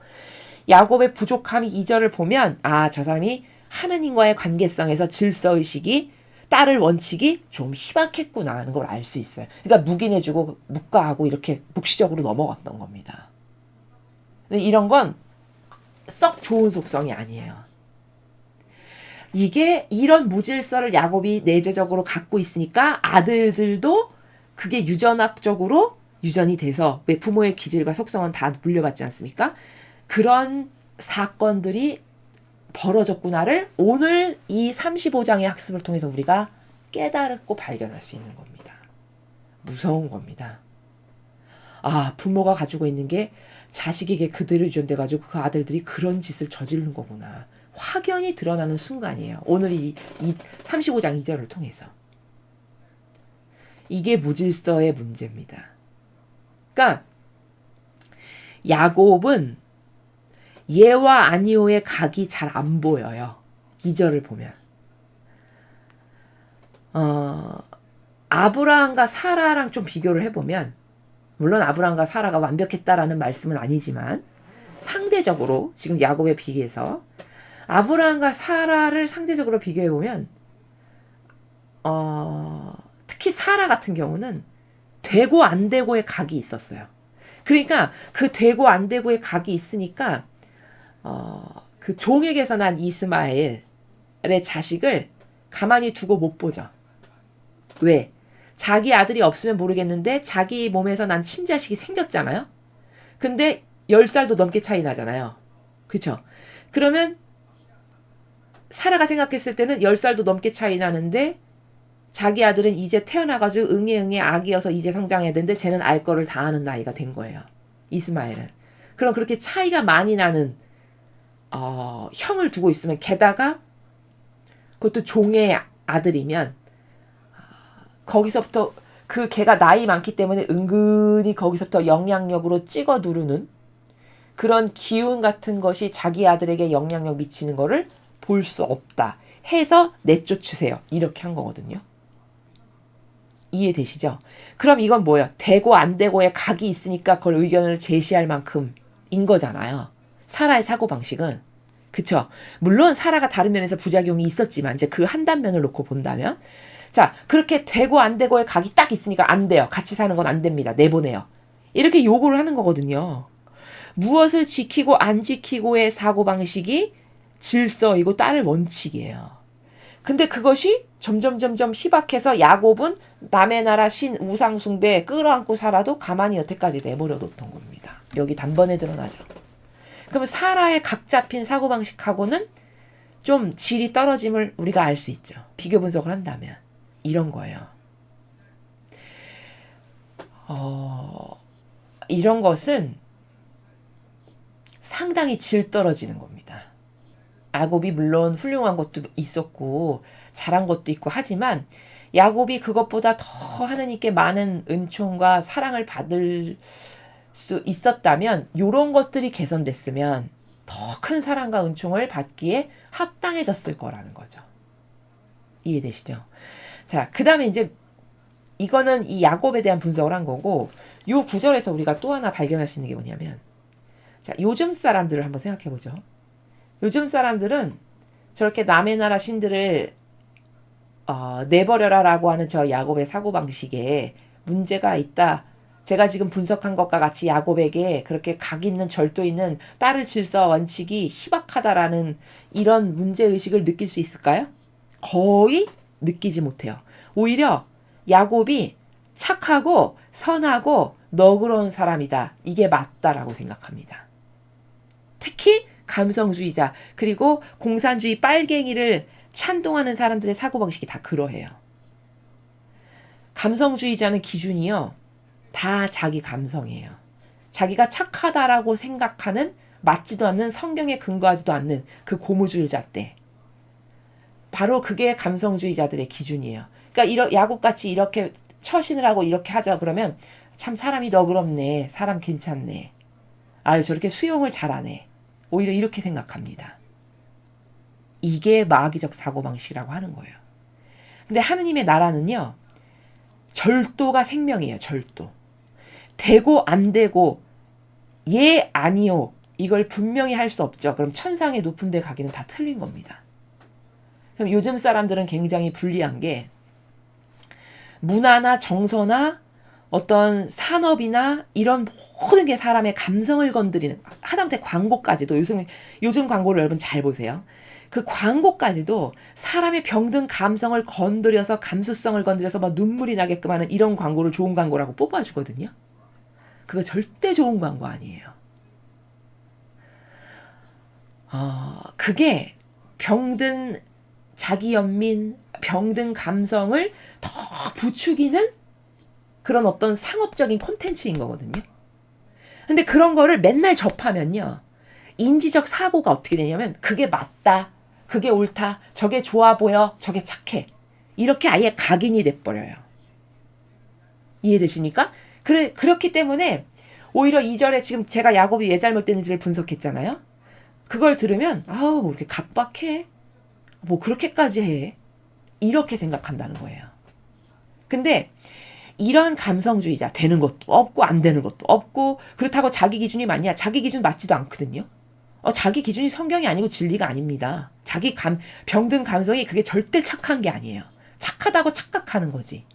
야곱의 부족함이 2절을 보면 아, 저 사람이 하느님과의 관계성에서 질서의식이 딸을 원칙이 좀 희박했구나 하는 걸 알 수 있어요. 그러니까 묵인해주고 묵과하고 이렇게 묵시적으로 넘어갔던 겁니다. 근데 이런 건 썩 좋은 속성이 아니에요. 이게 이런 무질서를 야곱이 내재적으로 갖고 있으니까 아들들도 그게 유전학적으로 유전이 돼서 왜 부모의 기질과 속성은 다 물려받지 않습니까? 그런 사건들이 벌어졌구나를 오늘 이 35장의 학습을 통해서 우리가 깨달고 발견할 수 있는 겁니다. 무서운 겁니다. 아, 부모가 가지고 있는 게 자식에게 그대로 유전돼가지고 그 아들들이 그런 짓을 저지르는 거구나. 확연히 드러나는 순간이에요. 오늘 이 35장 2절을 통해서. 이게 무질서의 문제입니다. 그러니까 야곱은 예와 아니오의 각이 잘 안 보여요. 2절을 보면. 아브라함과 사라랑 좀 비교를 해보면 물론 아브라함과 사라가 완벽했다라는 말씀은 아니지만 상대적으로 지금 야곱에 비교해서 아브라함과 사라를 상대적으로 비교해보면 특히 사라 같은 경우는 되고 안 되고의 각이 있었어요. 그러니까 그 되고 안 되고의 각이 있으니까 그 종에게서 난 이스마엘의 자식을 가만히 두고 못 보죠. 왜? 자기 아들이 없으면 모르겠는데 자기 몸에서 난 친자식이 생겼잖아요. 근데 10살도 넘게 차이 나잖아요. 그쵸? 그러면 사라가 생각했을 때는 10살도 넘게 차이 나는데 자기 아들은 이제 태어나가지고 응애 아기여서 이제 성장해야 되는데 쟤는 알 거를 다 아는 나이가 된 거예요. 이스마엘은. 그럼 그렇게 차이가 많이 나는 형을 두고 있으면 게다가 그것도 종의 아들이면 거기서부터 그 걔가 나이 많기 때문에 은근히 거기서부터 영향력으로 찍어 누르는 그런 기운 같은 것이 자기 아들에게 영향력 미치는 거를 볼 수 없다 해서 내쫓으세요. 이렇게 한 거거든요. 이해되시죠? 그럼 이건 뭐예요? 되고 안 되고의 각이 있으니까 그걸 의견을 제시할 만큼인 거잖아요. 사라의 사고방식은. 그쵸? 물론 사라가 다른 면에서 부작용이 있었지만 이제 그 한 단면을 놓고 본다면 자, 그렇게 되고 안 되고의 각이 딱 있으니까 안 돼요. 같이 사는 건 안 됩니다. 내보내요. 이렇게 요구를 하는 거거든요. 무엇을 지키고 안 지키고의 사고방식이 질서이고 딸의 원칙이에요. 근데 그것이 점점 희박해서 야곱은 남의 나라 신 우상 숭배에 끌어안고 살아도 가만히 여태까지 내버려 놓던 겁니다. 여기 단번에 드러나죠. 그러면 사라의 각 잡힌 사고방식하고는 좀 질이 떨어짐을 우리가 알 수 있죠. 비교 분석을 한다면. 이런 거예요. 이런 것은 상당히 질 떨어지는 겁니다. 야곱이 물론 훌륭한 것도 있었고 잘한 것도 있고 하지만 야곱이 그것보다 더 하느님께 많은 은총과 사랑을 받을 수 있었다면 이런 것들이 개선됐으면 더 큰 사랑과 은총을 받기에 합당해졌을 거라는 거죠. 이해되시죠? 자, 그 다음에 이제 이거는 이 야곱에 대한 분석을 한 거고 요 구절에서 우리가 또 하나 발견할 수 있는 게 뭐냐면 자, 요즘 사람들을 한번 생각해 보죠. 요즘 사람들은 저렇게 남의 나라 신들을 내버려라라고 하는 저 야곱의 사고방식에 문제가 있다. 제가 지금 분석한 것과 같이 야곱에게 그렇게 각 있는 절도 있는 딸을 질서와 원칙이 희박하다라는 이런 문제의식을 느낄 수 있을까요? 거의 느끼지 못해요. 오히려 야곱이 착하고 선하고 너그러운 사람이다. 이게 맞다라고 생각합니다. 특히 감성주의자 그리고 공산주의 빨갱이를 찬동하는 사람들의 사고방식이 다 그러해요. 감성주의자는 기준이요. 다 자기 감성이에요. 자기가 착하다라고 생각하는 맞지도 않는 성경에 근거하지도 않는 그 고무줄잣대. 바로 그게 감성주의자들의 기준이에요. 그러니까 야곱같이 이렇게 처신을 하고 이렇게 하자 그러면 참 사람이 너그럽네. 사람 괜찮네. 아유 저렇게 수용을 잘하네. 오히려 이렇게 생각합니다. 이게 마귀적 사고방식이라고 하는 거예요. 근데 하느님의 나라는요. 절도가 생명이에요. 절도. 되고 안 되고 예 아니요. 이걸 분명히 할 수 없죠. 그럼 천상의 높은 데 가기는 다 틀린 겁니다. 그럼 요즘 사람들은 굉장히 불리한 게 문화나 정서나 어떤 산업이나 이런 모든 게 사람의 감성을 건드리는 하다못해 광고까지도 요즘 광고를 여러분 잘 보세요. 그 광고까지도 사람의 병든 감성을 건드려서 감수성을 건드려서 막 눈물이 나게끔 하는 이런 광고를 좋은 광고라고 뽑아주거든요. 그거 절대 좋은 광고 아니에요. 그게 병든 자기 연민, 병든 감성을 더 부추기는 그런 어떤 상업적인 콘텐츠인 거거든요. 근데 그런 거를 맨날 접하면요. 인지적 사고가 어떻게 되냐면 그게 맞다, 그게 옳다, 저게 좋아 보여, 저게 착해. 이렇게 아예 각인이 돼버려요. 이해되십니까? 그렇기 때문에 오히려 2절에 지금 제가 야곱이 왜 잘못됐는지를 분석했잖아요. 그걸 들으면 뭐 이렇게 각박해. 뭐 그렇게까지 해. 이렇게 생각한다는 거예요. 근데 이런 감성주의자 되는 것도 없고 안 되는 것도 없고 그렇다고 자기 기준이 맞냐? 자기 기준 맞지도 않거든요. 자기 기준이 성경이 아니고 진리가 아닙니다. 자기 병든 감성이 그게 절대 착한 게 아니에요. 착하다고 착각하는 거지.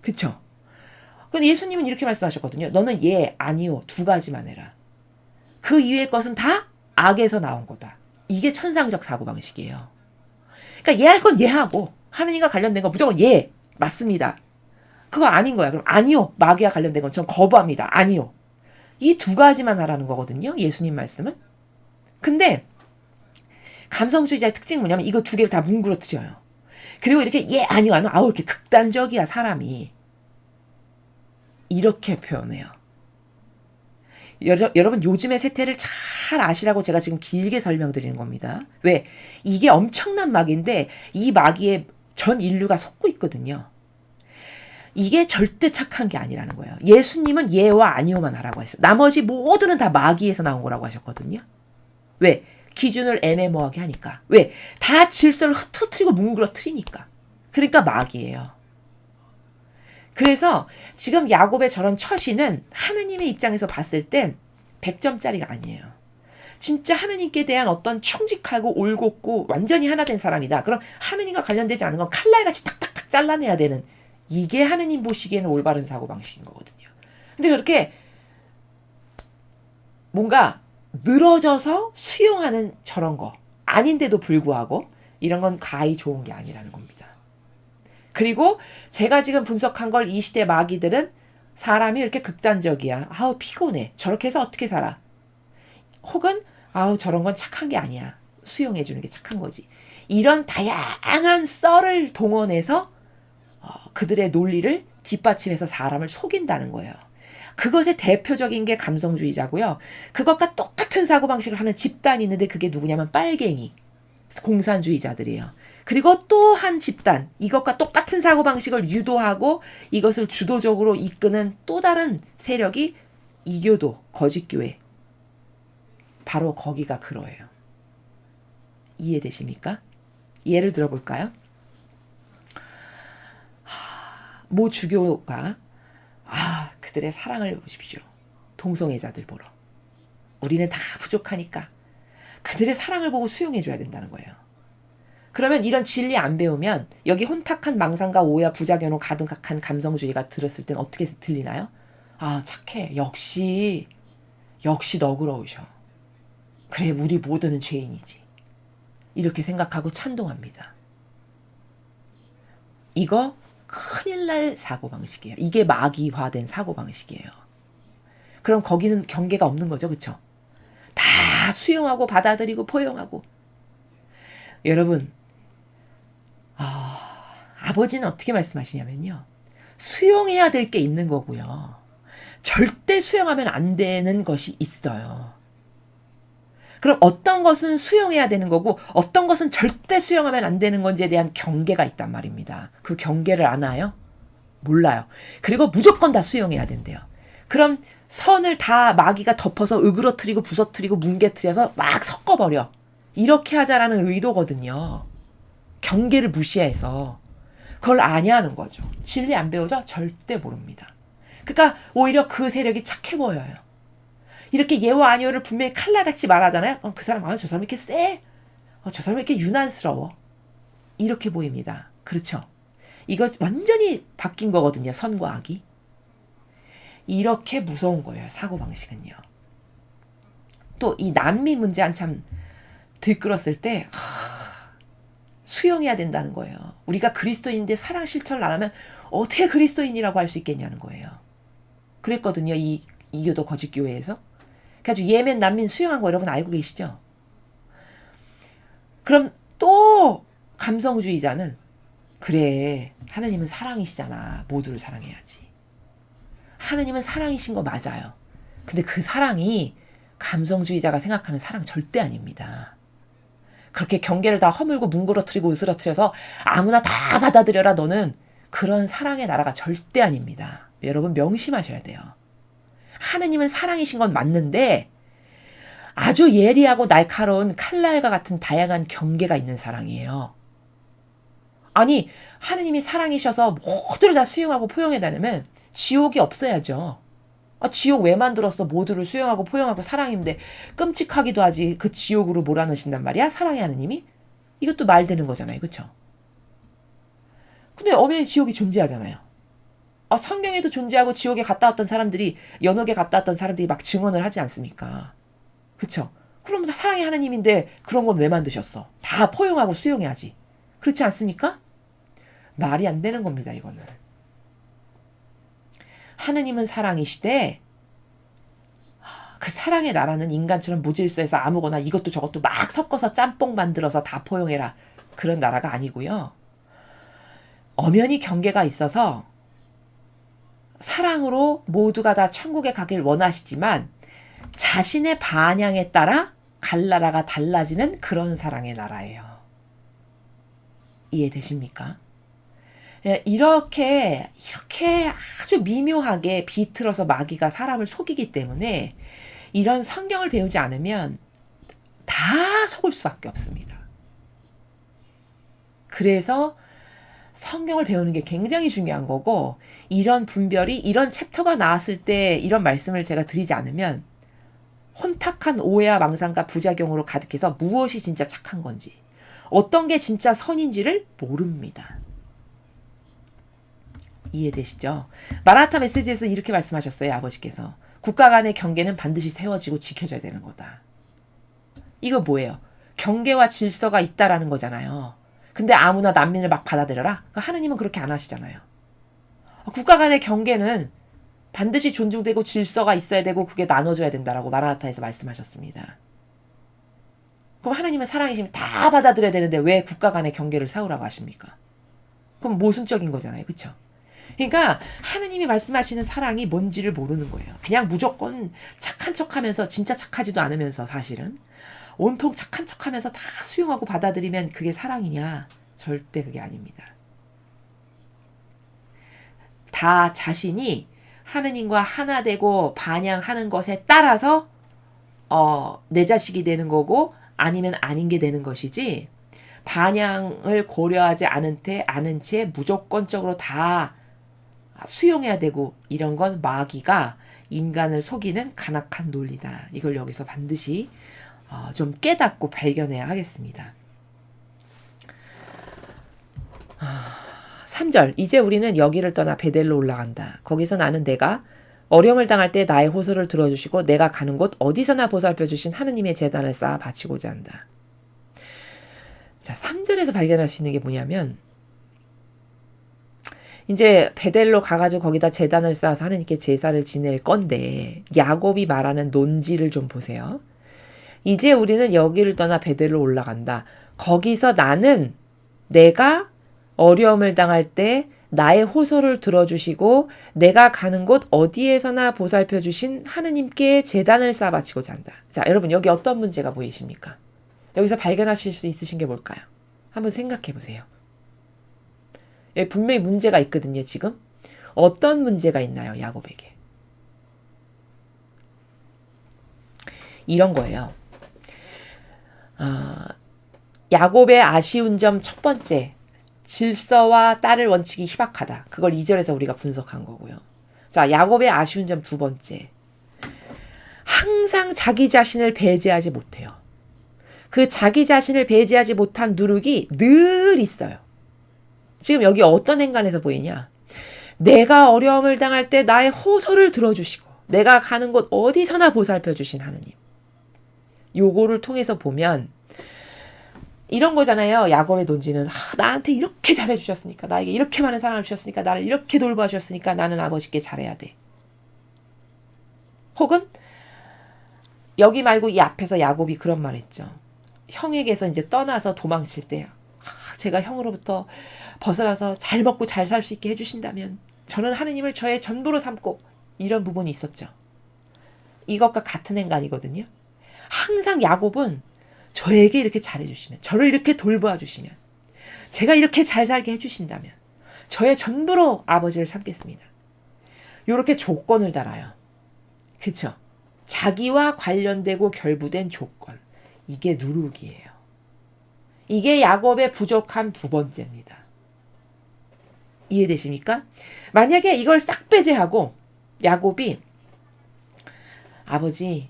그쵸? 근데 예수님은 이렇게 말씀하셨거든요. 너는 예, 아니요 두 가지만 해라. 그 이외의 것은 다 악에서 나온 거다. 이게 천상적 사고방식이에요. 그러니까 예 할 건 예하고 하느님과 관련된 건 무조건 예, 맞습니다. 그거 아닌 거야. 그럼 아니요. 마귀와 관련된 건 전 거부합니다. 아니요. 이 두 가지만 하라는 거거든요. 예수님 말씀은. 근데 감성주의자의 특징이 뭐냐면 이거 두 개를 다 뭉그러뜨려요. 그리고 이렇게 예 아니요 하면 이렇게 극단적이야 사람이. 이렇게 표현해요. 여러분 요즘의 세태를 잘 아시라고 제가 지금 길게 설명드리는 겁니다. 왜? 이게 엄청난 마귀인데 이 마귀에 전 인류가 속고 있거든요. 이게 절대 착한 게 아니라는 거예요. 예수님은 예와 아니오만 하라고 했어요. 나머지 모두는 다 마귀에서 나온 거라고 하셨거든요. 왜? 기준을 애매모호하게 하니까. 왜? 다 질서를 흐트러뜨리고 뭉그러뜨리니까. 그러니까 마귀예요. 그래서 지금 야곱의 저런 처신은 하느님의 입장에서 봤을 땐 100점짜리가 아니에요. 진짜 하느님께 대한 어떤 충직하고 올곧고 완전히 하나 된 사람이다. 그럼 하느님과 관련되지 않은 건 칼날같이 탁탁탁 잘라내야 되는 이게 하느님 보시기에는 올바른 사고방식인 거거든요. 근데 저렇게 뭔가 늘어져서 수용하는 저런 거 아닌데도 불구하고 이런 건 가히 좋은 게 아니라는 겁니다. 그리고 제가 지금 분석한 걸 이 시대 마귀들은 사람이 이렇게 극단적이야. 피곤해. 저렇게 해서 어떻게 살아? 혹은 저런 건 착한 게 아니야. 수용해 주는 게 착한 거지. 이런 다양한 썰을 동원해서 그들의 논리를 뒷받침해서 사람을 속인다는 거예요. 그것의 대표적인 게 감성주의자고요. 그것과 똑같은 사고방식을 하는 집단이 있는데 그게 누구냐면 빨갱이, 공산주의자들이에요. 그리고 또 한 집단, 이것과 똑같은 사고방식을 유도하고 이것을 주도적으로 이끄는 또 다른 세력이 이교도, 거짓교회. 바로 거기가 그러해요. 이해되십니까? 예를 들어볼까요? 모 주교가 그들의 사랑을 보십시오. 동성애자들 보러. 우리는 다 부족하니까 그들의 사랑을 보고 수용해줘야 된다는 거예요. 그러면 이런 진리 안 배우면 여기 혼탁한 망상과 오해와 부작용으로 가득한 감성주의가 들었을 땐 어떻게 들리나요? 아, 착해. 역시 너그러우셔. 그래, 우리 모두는 죄인이지. 이렇게 생각하고 찬동합니다. 이거 큰일 날 사고방식이에요. 이게 마귀화된 사고방식이에요. 그럼 거기는 경계가 없는 거죠. 그렇죠? 다 수용하고 받아들이고 포용하고. 여러분, 아버지는 어떻게 말씀하시냐면요. 수용해야 될 게 있는 거고요. 절대 수용하면 안 되는 것이 있어요. 그럼 어떤 것은 수용해야 되는 거고 어떤 것은 절대 수용하면 안 되는 건지에 대한 경계가 있단 말입니다. 그 경계를 아나요? 몰라요. 그리고 무조건 다 수용해야 된대요. 그럼 선을 다 마귀가 덮어서 으그러뜨리고 부서뜨리고 뭉개뜨려서 막 섞어버려. 이렇게 하자라는 의도거든요. 경계를 무시해서. 그걸 아냐는 거죠. 진리 안 배우죠? 절대 모릅니다. 그러니까 오히려 그 세력이 착해 보여요. 이렇게 예와 아니오를 분명히 칼날같이 말하잖아요. 그 사람, 저 사람 이렇게 쎄? 저 사람 이렇게 유난스러워? 이렇게 보입니다. 그렇죠? 이거 완전히 바뀐 거거든요. 선과 악이. 이렇게 무서운 거예요. 사고방식은요. 또 이 난민 문제 한참 들끓었을 때 수용해야 된다는 거예요. 우리가 그리스도인인데 사랑 실천을 안 하면 어떻게 그리스도인이라고 할 수 있겠냐는 거예요. 그랬거든요. 이 이교도 거짓 교회에서. 그래가지고 예멘 난민 수용한 거 여러분 알고 계시죠? 그럼 또 감성주의자는 그래, 하나님은 사랑이시잖아. 모두를 사랑해야지. 하나님은 사랑이신 거 맞아요. 근데 그 사랑이 감성주의자가 생각하는 사랑 절대 아닙니다. 그렇게 경계를 다 허물고 뭉그러뜨리고 으스러뜨려서 아무나 다 받아들여라 너는 그런 사랑의 나라가 절대 아닙니다. 여러분 명심하셔야 돼요. 하느님은 사랑이신 건 맞는데 아주 예리하고 날카로운 칼날과 같은 다양한 경계가 있는 사랑이에요. 아니 하느님이 사랑이셔서 모두를 다 수용하고 포용해다니면 지옥이 없어야죠. 지옥 왜 만들었어? 모두를 수용하고 포용하고 사랑인데 끔찍하기도 하지 그 지옥으로 몰아넣으신단 말이야? 사랑의 하느님이? 이것도 말되는 거잖아요. 그렇죠? 근데 엄연히 지옥이 존재하잖아요. 성경에도 존재하고 지옥에 갔다 왔던 사람들이 연옥에 갔다 왔던 사람들이 막 증언을 하지 않습니까? 그렇죠? 그럼 다 사랑의 하느님인데 그런 건 왜 만드셨어? 다 포용하고 수용해야지. 그렇지 않습니까? 말이 안 되는 겁니다. 이거는. 하느님은 사랑이시되 그 사랑의 나라는 인간처럼 무질서해서 아무거나 이것도 저것도 막 섞어서 짬뽕 만들어서 다 포용해라. 그런 나라가 아니고요. 엄연히 경계가 있어서 사랑으로 모두가 다 천국에 가길 원하시지만 자신의 반향에 따라 갈나라가 달라지는 그런 사랑의 나라예요. 이해되십니까? 이렇게 아주 미묘하게 비틀어서 마귀가 사람을 속이기 때문에 이런 성경을 배우지 않으면 다 속을 수밖에 없습니다. 그래서 성경을 배우는 게 굉장히 중요한 거고 이런 분별이 이런 챕터가 나왔을 때 이런 말씀을 제가 드리지 않으면 혼탁한 오해와 망상과 부작용으로 가득해서 무엇이 진짜 착한 건지 어떤 게 진짜 선인지를 모릅니다. 이해되시죠? 마라나타 메시지에서 이렇게 말씀하셨어요. 아버지께서. 국가 간의 경계는 반드시 세워지고 지켜져야 되는 거다. 이거 뭐예요? 경계와 질서가 있다라는 거잖아요. 근데 아무나 난민을 막 받아들여라? 하느님은 그렇게 안 하시잖아요. 국가 간의 경계는 반드시 존중되고 질서가 있어야 되고 그게 나눠져야 된다라고 마라나타에서 말씀하셨습니다. 그럼 하느님은 사랑이시면 다 받아들여야 되는데 왜 국가 간의 경계를 세우라고 하십니까? 그럼 모순적인 거잖아요. 그렇죠? 그러니까 하느님이 말씀하시는 사랑이 뭔지를 모르는 거예요. 그냥 무조건 착한 척하면서 진짜 착하지도 않으면서 사실은 온통 착한 척하면서 다 수용하고 받아들이면 그게 사랑이냐? 절대 그게 아닙니다. 다 자신이 하느님과 하나 되고 반향하는 것에 따라서 내 자식이 되는 거고 아니면 아닌 게 되는 것이지 반향을 고려하지 않은 채 무조건적으로 다 수용해야 되고 이런 건 마귀가 인간을 속이는 간악한 논리다. 이걸 여기서 반드시 좀 깨닫고 발견해야 하겠습니다. 3절 이제 우리는 여기를 떠나 베델로 올라간다. 거기서 나는 내가 어려움을 당할 때 나의 호소를 들어주시고 내가 가는 곳 어디서나 보살펴 주신 하느님의 제단을 쌓아 바치고자 한다. 자, 3절에서 발견할 수 있는 게 뭐냐면 이제 베델로 가가지고 거기다 제단을 쌓아서 하느님께 제사를 지낼 건데 야곱이 말하는 논지를 좀 보세요. 이제 우리는 여기를 떠나 베델로 올라간다. 거기서 나는 내가 어려움을 당할 때 나의 호소를 들어주시고 내가 가는 곳 어디에서나 보살펴 주신 하느님께 제단을 쌓아 바치고자 한다. 자, 여러분 여기 어떤 문제가 보이십니까? 여기서 발견하실 수 있으신 게 뭘까요? 한번 생각해 보세요. 여기 분명히 문제가 있거든요, 지금. 어떤 문제가 있나요, 야곱에게? 이런 거예요. 야곱의 아쉬운 점 첫 번째, 질서와 따를 원칙이 희박하다. 그걸 2절에서 우리가 분석한 거고요. 자, 야곱의 아쉬운 점 두 번째, 항상 자기 자신을 배제하지 못해요. 그 자기 자신을 배제하지 못한 누룩이 늘 있어요. 지금 여기 어떤 행간에서 보이냐? 내가 어려움을 당할 때 나의 호소를 들어주시고 내가 가는 곳 어디서나 보살펴 주신 하느님. 요거를 통해서 보면 이런 거잖아요. 야곱의 논지는 나한테 이렇게 잘해주셨으니까, 나에게 이렇게 많은 사랑을 주셨으니까, 나를 이렇게 돌봐주셨으니까 나는 아버지께 잘해야 돼. 혹은 여기 말고 이 앞에서 야곱이 그런 말 했죠. 형에게서 이제 떠나서 도망칠 때 제가 형으로부터 벗어나서 잘 먹고 잘 살 수 있게 해주신다면 저는 하느님을 저의 전부로 삼고, 이런 부분이 있었죠. 이것과 같은 행간이거든요. 항상 야곱은 저에게 이렇게 잘해주시면, 저를 이렇게 돌봐주시면, 제가 이렇게 잘 살게 해주신다면 저의 전부로 아버지를 삼겠습니다. 이렇게 조건을 달아요. 그쵸? 자기와 관련되고 결부된 조건. 이게 누룩이에요. 이게 야곱의 부족함 두 번째입니다. 이해되십니까? 만약에 이걸 싹 배제하고 야곱이 아버지,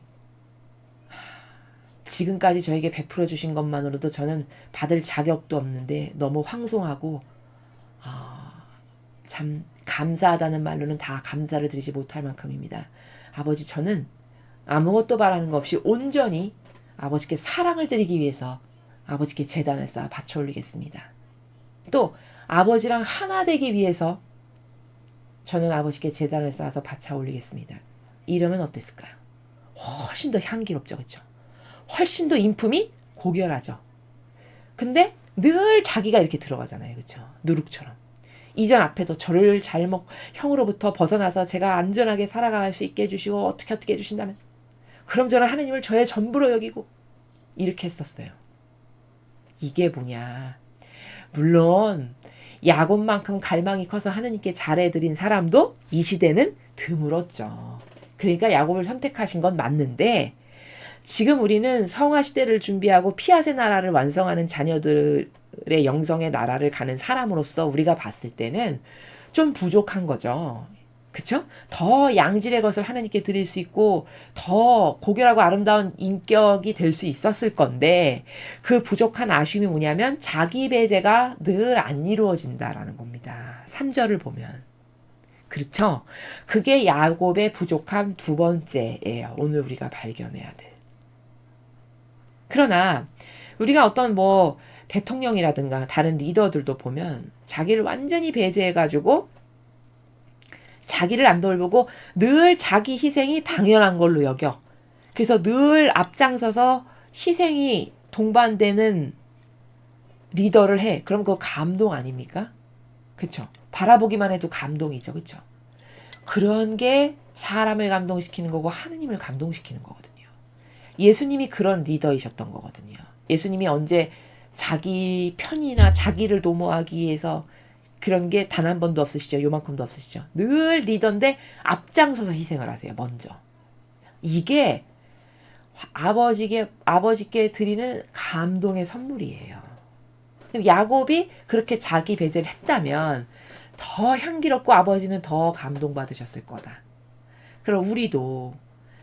지금까지 저에게 베풀어 주신 것만으로도 저는 받을 자격도 없는데 너무 황송하고 참 감사하다는 말로는 다 감사를 드리지 못할 만큼입니다. 아버지, 저는 아무것도 바라는 것 없이 온전히 아버지께 사랑을 드리기 위해서 아버지께 제단을 쌓아 바쳐 올리겠습니다. 또 아버지랑 하나 되기 위해서 저는 아버지께 제단을 쌓아서 바쳐 올리겠습니다. 이러면 어땠을까요? 훨씬 더 향기롭죠. 그렇죠? 훨씬 더 인품이 고결하죠. 근데 늘 자기가 이렇게 들어가잖아요. 그렇죠? 누룩처럼. 이전 앞에도 저를 형으로부터 벗어나서 제가 안전하게 살아갈 수 있게 해주시고 어떻게 해주신다면 그럼 저는 하느님을 저의 전부로 여기고 이렇게 했었어요. 이게 뭐냐. 물론 야곱만큼 갈망이 커서 하느님께 잘해드린 사람도 이 시대는 드물었죠. 그러니까 야곱을 선택하신 건 맞는데 지금 우리는 성화 시대를 준비하고 피아세 나라를 완성하는 자녀들의 영성의 나라를 가는 사람으로서 우리가 봤을 때는 좀 부족한 거죠. 그쵸? 더 양질의 것을 하나님께 드릴 수 있고 더 고결하고 아름다운 인격이 될 수 있었을 건데 그 부족한 아쉬움이 뭐냐면 자기 배제가 늘 안 이루어진다라는 겁니다. 3절을 보면. 그렇죠? 그게 야곱의 부족함 두 번째예요. 오늘 우리가 발견해야 될. 그러나 우리가 어떤 대통령이라든가 다른 리더들도 보면 자기를 완전히 배제해가지고 자기를 안 돌보고 늘 자기 희생이 당연한 걸로 여겨. 그래서 늘 앞장서서 희생이 동반되는 리더를 해. 그럼 그거 감동 아닙니까? 그쵸? 바라보기만 해도 감동이죠. 그쵸? 그런 게 사람을 감동시키는 거고 하느님을 감동시키는 거거든요. 예수님이 그런 리더이셨던 거거든요. 예수님이 언제 자기 편이나 자기를 도모하기 위해서 그런 게 단 한 번도 없으시죠. 요만큼도 없으시죠. 늘 리더인데 앞장서서 희생을 하세요. 먼저. 이게 아버지께 드리는 감동의 선물이에요. 야곱이 그렇게 자기 배제를 했다면 더 향기롭고 아버지는 더 감동받으셨을 거다. 그럼 우리도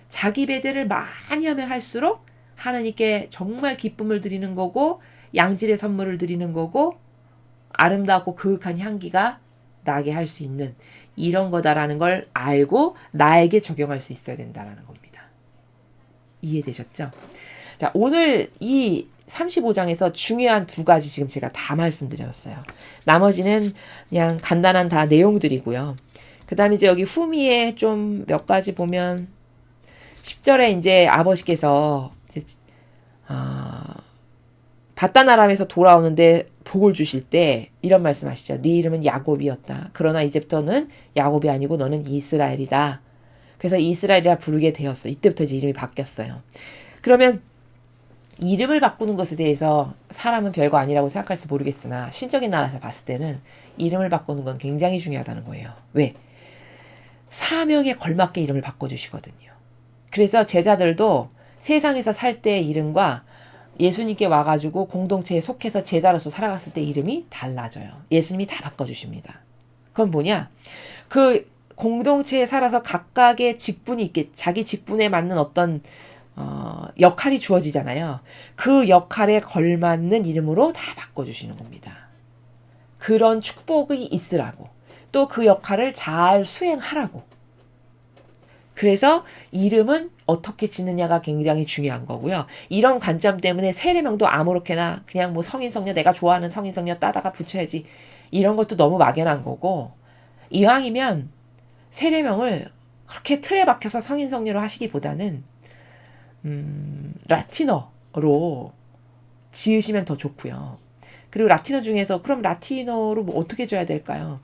자기 배제를 많이 하면 할수록 하나님께 정말 기쁨을 드리는 거고 양질의 선물을 드리는 거고 아름답고 그윽한 향기가 나게 할 수 있는 이런 거다라는 걸 알고 나에게 적용할 수 있어야 된다라는 겁니다. 이해되셨죠? 자, 오늘 이 35장에서 중요한 두 가지 지금 제가 다 말씀드렸어요. 나머지는 그냥 간단한 다 내용들이고요. 그 다음에 이제 여기 후미에 좀 몇 가지 보면 10절에 이제 아버지께서 이제, 바다나람에서 돌아오는데 복을 주실 때 이런 말씀하시죠. 네 이름은 야곱이었다. 그러나 이제부터는 야곱이 아니고 너는 이스라엘이다. 그래서 이스라엘이라 부르게 되었어. 이때부터 이제 이름이 바뀌었어요. 그러면 이름을 바꾸는 것에 대해서 사람은 별거 아니라고 생각할지 모르겠으나 신적인 나라에서 봤을 때는 이름을 바꾸는 건 굉장히 중요하다는 거예요. 왜? 사명에 걸맞게 이름을 바꿔주시거든요. 그래서 제자들도 세상에서 살 때의 이름과 예수님께 와가지고 공동체에 속해서 제자로서 살아갔을 때 이름이 달라져요. 예수님이 다 바꿔주십니다. 그건 뭐냐? 그 공동체에 살아서 각각의 직분이 있게 자기 직분에 맞는 어떤 역할이 주어지잖아요. 그 역할에 걸맞는 이름으로 다 바꿔주시는 겁니다. 그런 축복이 있으라고. 또 그 역할을 잘 수행하라고. 그래서 이름은 어떻게 짓느냐가 굉장히 중요한 거고요. 이런 관점 때문에 세례명도 아무렇게나 그냥 뭐 성인 성녀 내가 좋아하는 성인 성녀 따다가 붙여야지 이런 것도 너무 막연한 거고 이왕이면 세례명을 그렇게 틀에 박혀서 성인 성녀로 하시기보다는 라틴어로 지으시면 더 좋고요. 그리고 라틴어 중에서 그럼 라틴어로 뭐 어떻게 줘야 될까요?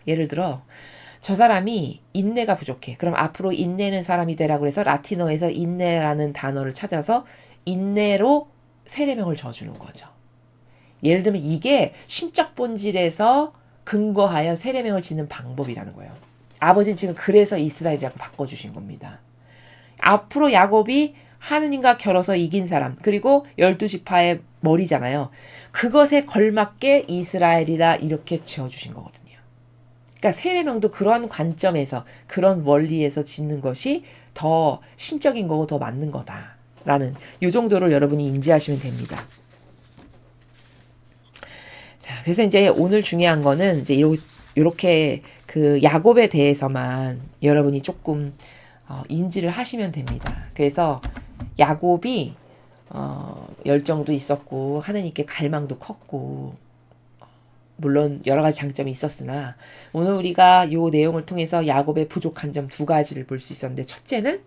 예를 들어 저 사람이 인내가 부족해. 그럼 앞으로 인내는 사람이 되라고 해서 라틴어에서 인내라는 단어를 찾아서 인내로 세례명을 져주는 거죠. 예를 들면 이게 신적 본질에서 근거하여 세례명을 짓는 방법이라는 거예요. 아버지는 지금 그래서 이스라엘이라고 바꿔주신 겁니다. 앞으로 야곱이 하느님과 결어서 이긴 사람 그리고 12지파의 머리잖아요. 그것에 걸맞게 이스라엘이다 이렇게 지어주신 거거든요. 그러니까 세례명도 그런 관점에서 그런 원리에서 짓는 것이 더 신적인 거고 더 맞는 거다라는 이 정도를 여러분이 인지하시면 됩니다. 자, 그래서 이제 오늘 중요한 거는 이제 이렇게 그 야곱에 대해서만 여러분이 조금 인지를 하시면 됩니다. 그래서 야곱이 열정도 있었고 하나님께 갈망도 컸고 물론 여러 가지 장점이 있었으나 오늘 우리가 이 내용을 통해서 야곱의 부족한 점 두 가지를 볼 수 있었는데 첫째는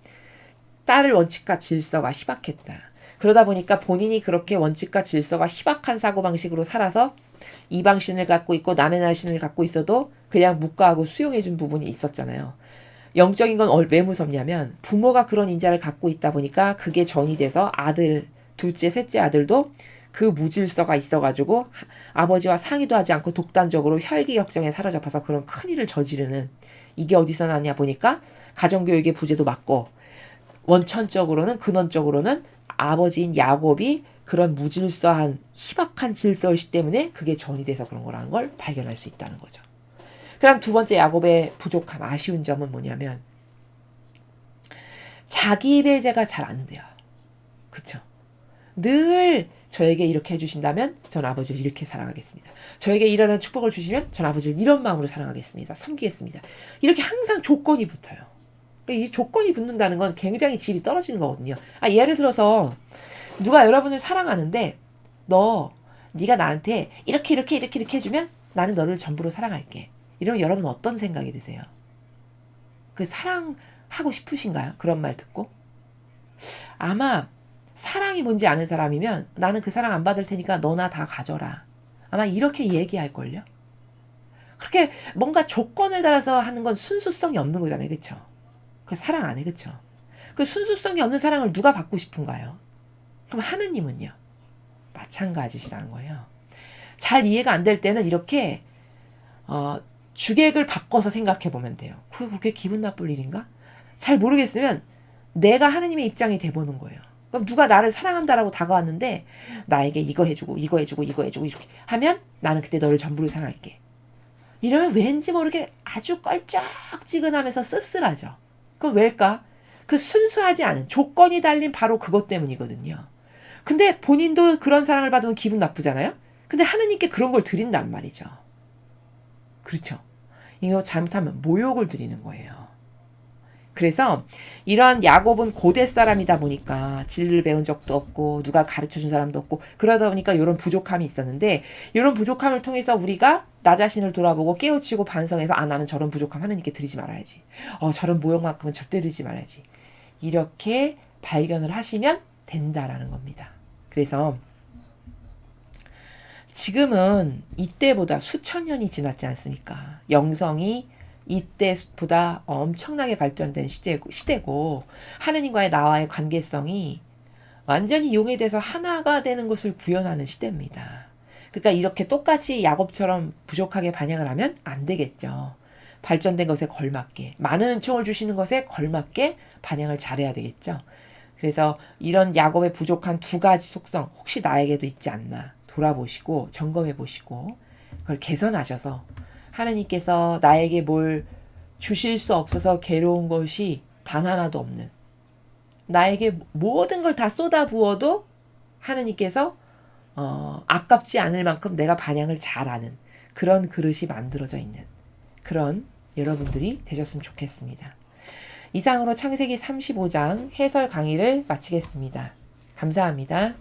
딸을 원칙과 질서가 희박했다. 그러다 보니까 본인이 그렇게 원칙과 질서가 희박한 사고방식으로 살아서 이방신을 갖고 있고 남의 나라 신을 갖고 있어도 그냥 묵과하고 수용해준 부분이 있었잖아요. 영적인 건 왜 무섭냐면 부모가 그런 인자를 갖고 있다 보니까 그게 전이 돼서 아들, 둘째, 셋째 아들도 그 무질서가 있어가지고 아버지와 상의도 하지 않고 독단적으로 혈기역정에 사로잡혀서 그런 큰일을 저지르는 이게 어디서 나냐 보니까 가정교육의 부재도 맞고 원천적으로는 근원적으로는 아버지인 야곱이 그런 무질서한 희박한 질서의식 때문에 그게 전이 돼서 그런 거라는 걸 발견할 수 있다는 거죠. 그럼 두 번째 야곱의 부족함 아쉬운 점은 뭐냐면 자기 배제가 잘 안 돼요. 그쵸? 늘 저에게 이렇게 해주신다면 전 아버지를 이렇게 사랑하겠습니다. 저에게 이런 축복을 주시면 전 아버지를 이런 마음으로 사랑하겠습니다. 섬기겠습니다. 이렇게 항상 조건이 붙어요. 이 조건이 붙는다는 건 굉장히 질이 떨어지는 거거든요. 예를 들어서 누가 여러분을 사랑하는데 네가 나한테 이렇게 해주면 나는 너를 전부로 사랑할게. 이러면 여러분 어떤 생각이 드세요? 그 사랑하고 싶으신가요? 그런 말 듣고? 아마 사랑이 뭔지 아는 사람이면 나는 그 사랑 안 받을 테니까 너나 다 가져라. 아마 이렇게 얘기할걸요? 그렇게 뭔가 조건을 달아서 하는 건 순수성이 없는 거잖아요. 그쵸? 그 사랑 안 해. 그쵸? 그 순수성이 없는 사랑을 누가 받고 싶은가요? 그럼 하느님은요? 마찬가지시라는 거예요. 잘 이해가 안 될 때는 이렇게 주객을 바꿔서 생각해 보면 돼요. 그게 기분 나쁠 일인가? 잘 모르겠으면 내가 하느님의 입장이 돼보는 거예요. 그럼 누가 나를 사랑한다라고 다가왔는데 나에게 이거 해주고 이렇게 하면 나는 그때 너를 전부로 사랑할게. 이러면 왠지 모르게 아주 껄쩍지근하면서 씁쓸하죠. 그건 왜일까? 그 순수하지 않은 조건이 달린 바로 그것 때문이거든요. 근데 본인도 그런 사랑을 받으면 기분 나쁘잖아요. 근데 하느님께 그런 걸 드린단 말이죠. 그렇죠. 이거 잘못하면 모욕을 드리는 거예요. 그래서 이런 야곱은 고대 사람이다 보니까 진리를 배운 적도 없고 누가 가르쳐준 사람도 없고 그러다 보니까 이런 부족함이 있었는데 이런 부족함을 통해서 우리가 나 자신을 돌아보고 깨우치고 반성해서 나는 저런 부족함 하느님께 드리지 말아야지. 저런 모욕만큼은 절대 드리지 말아야지. 이렇게 발견을 하시면 된다라는 겁니다. 그래서 지금은 이때보다 수천 년이 지났지 않습니까? 영성이 이때보다 엄청나게 발전된 시대고 하느님과의 나와의 관계성이 완전히 용해돼서 하나가 되는 것을 구현하는 시대입니다. 그러니까 이렇게 똑같이 야곱처럼 부족하게 반향을 하면 안 되겠죠. 발전된 것에 걸맞게 많은 은총을 주시는 것에 걸맞게 반향을 잘해야 되겠죠. 그래서 이런 야곱의 부족한 두 가지 속성 혹시 나에게도 있지 않나 돌아보시고 점검해 보시고 그걸 개선하셔서 하나님께서 나에게 뭘 주실 수 없어서 괴로운 것이 단 하나도 없는 나에게 모든 걸 다 쏟아 부어도 하나님께서 아깝지 않을 만큼 내가 반향을 잘하는 그런 그릇이 만들어져 있는 그런 여러분들이 되셨으면 좋겠습니다. 이상으로 창세기 35장 해설 강의를 마치겠습니다. 감사합니다.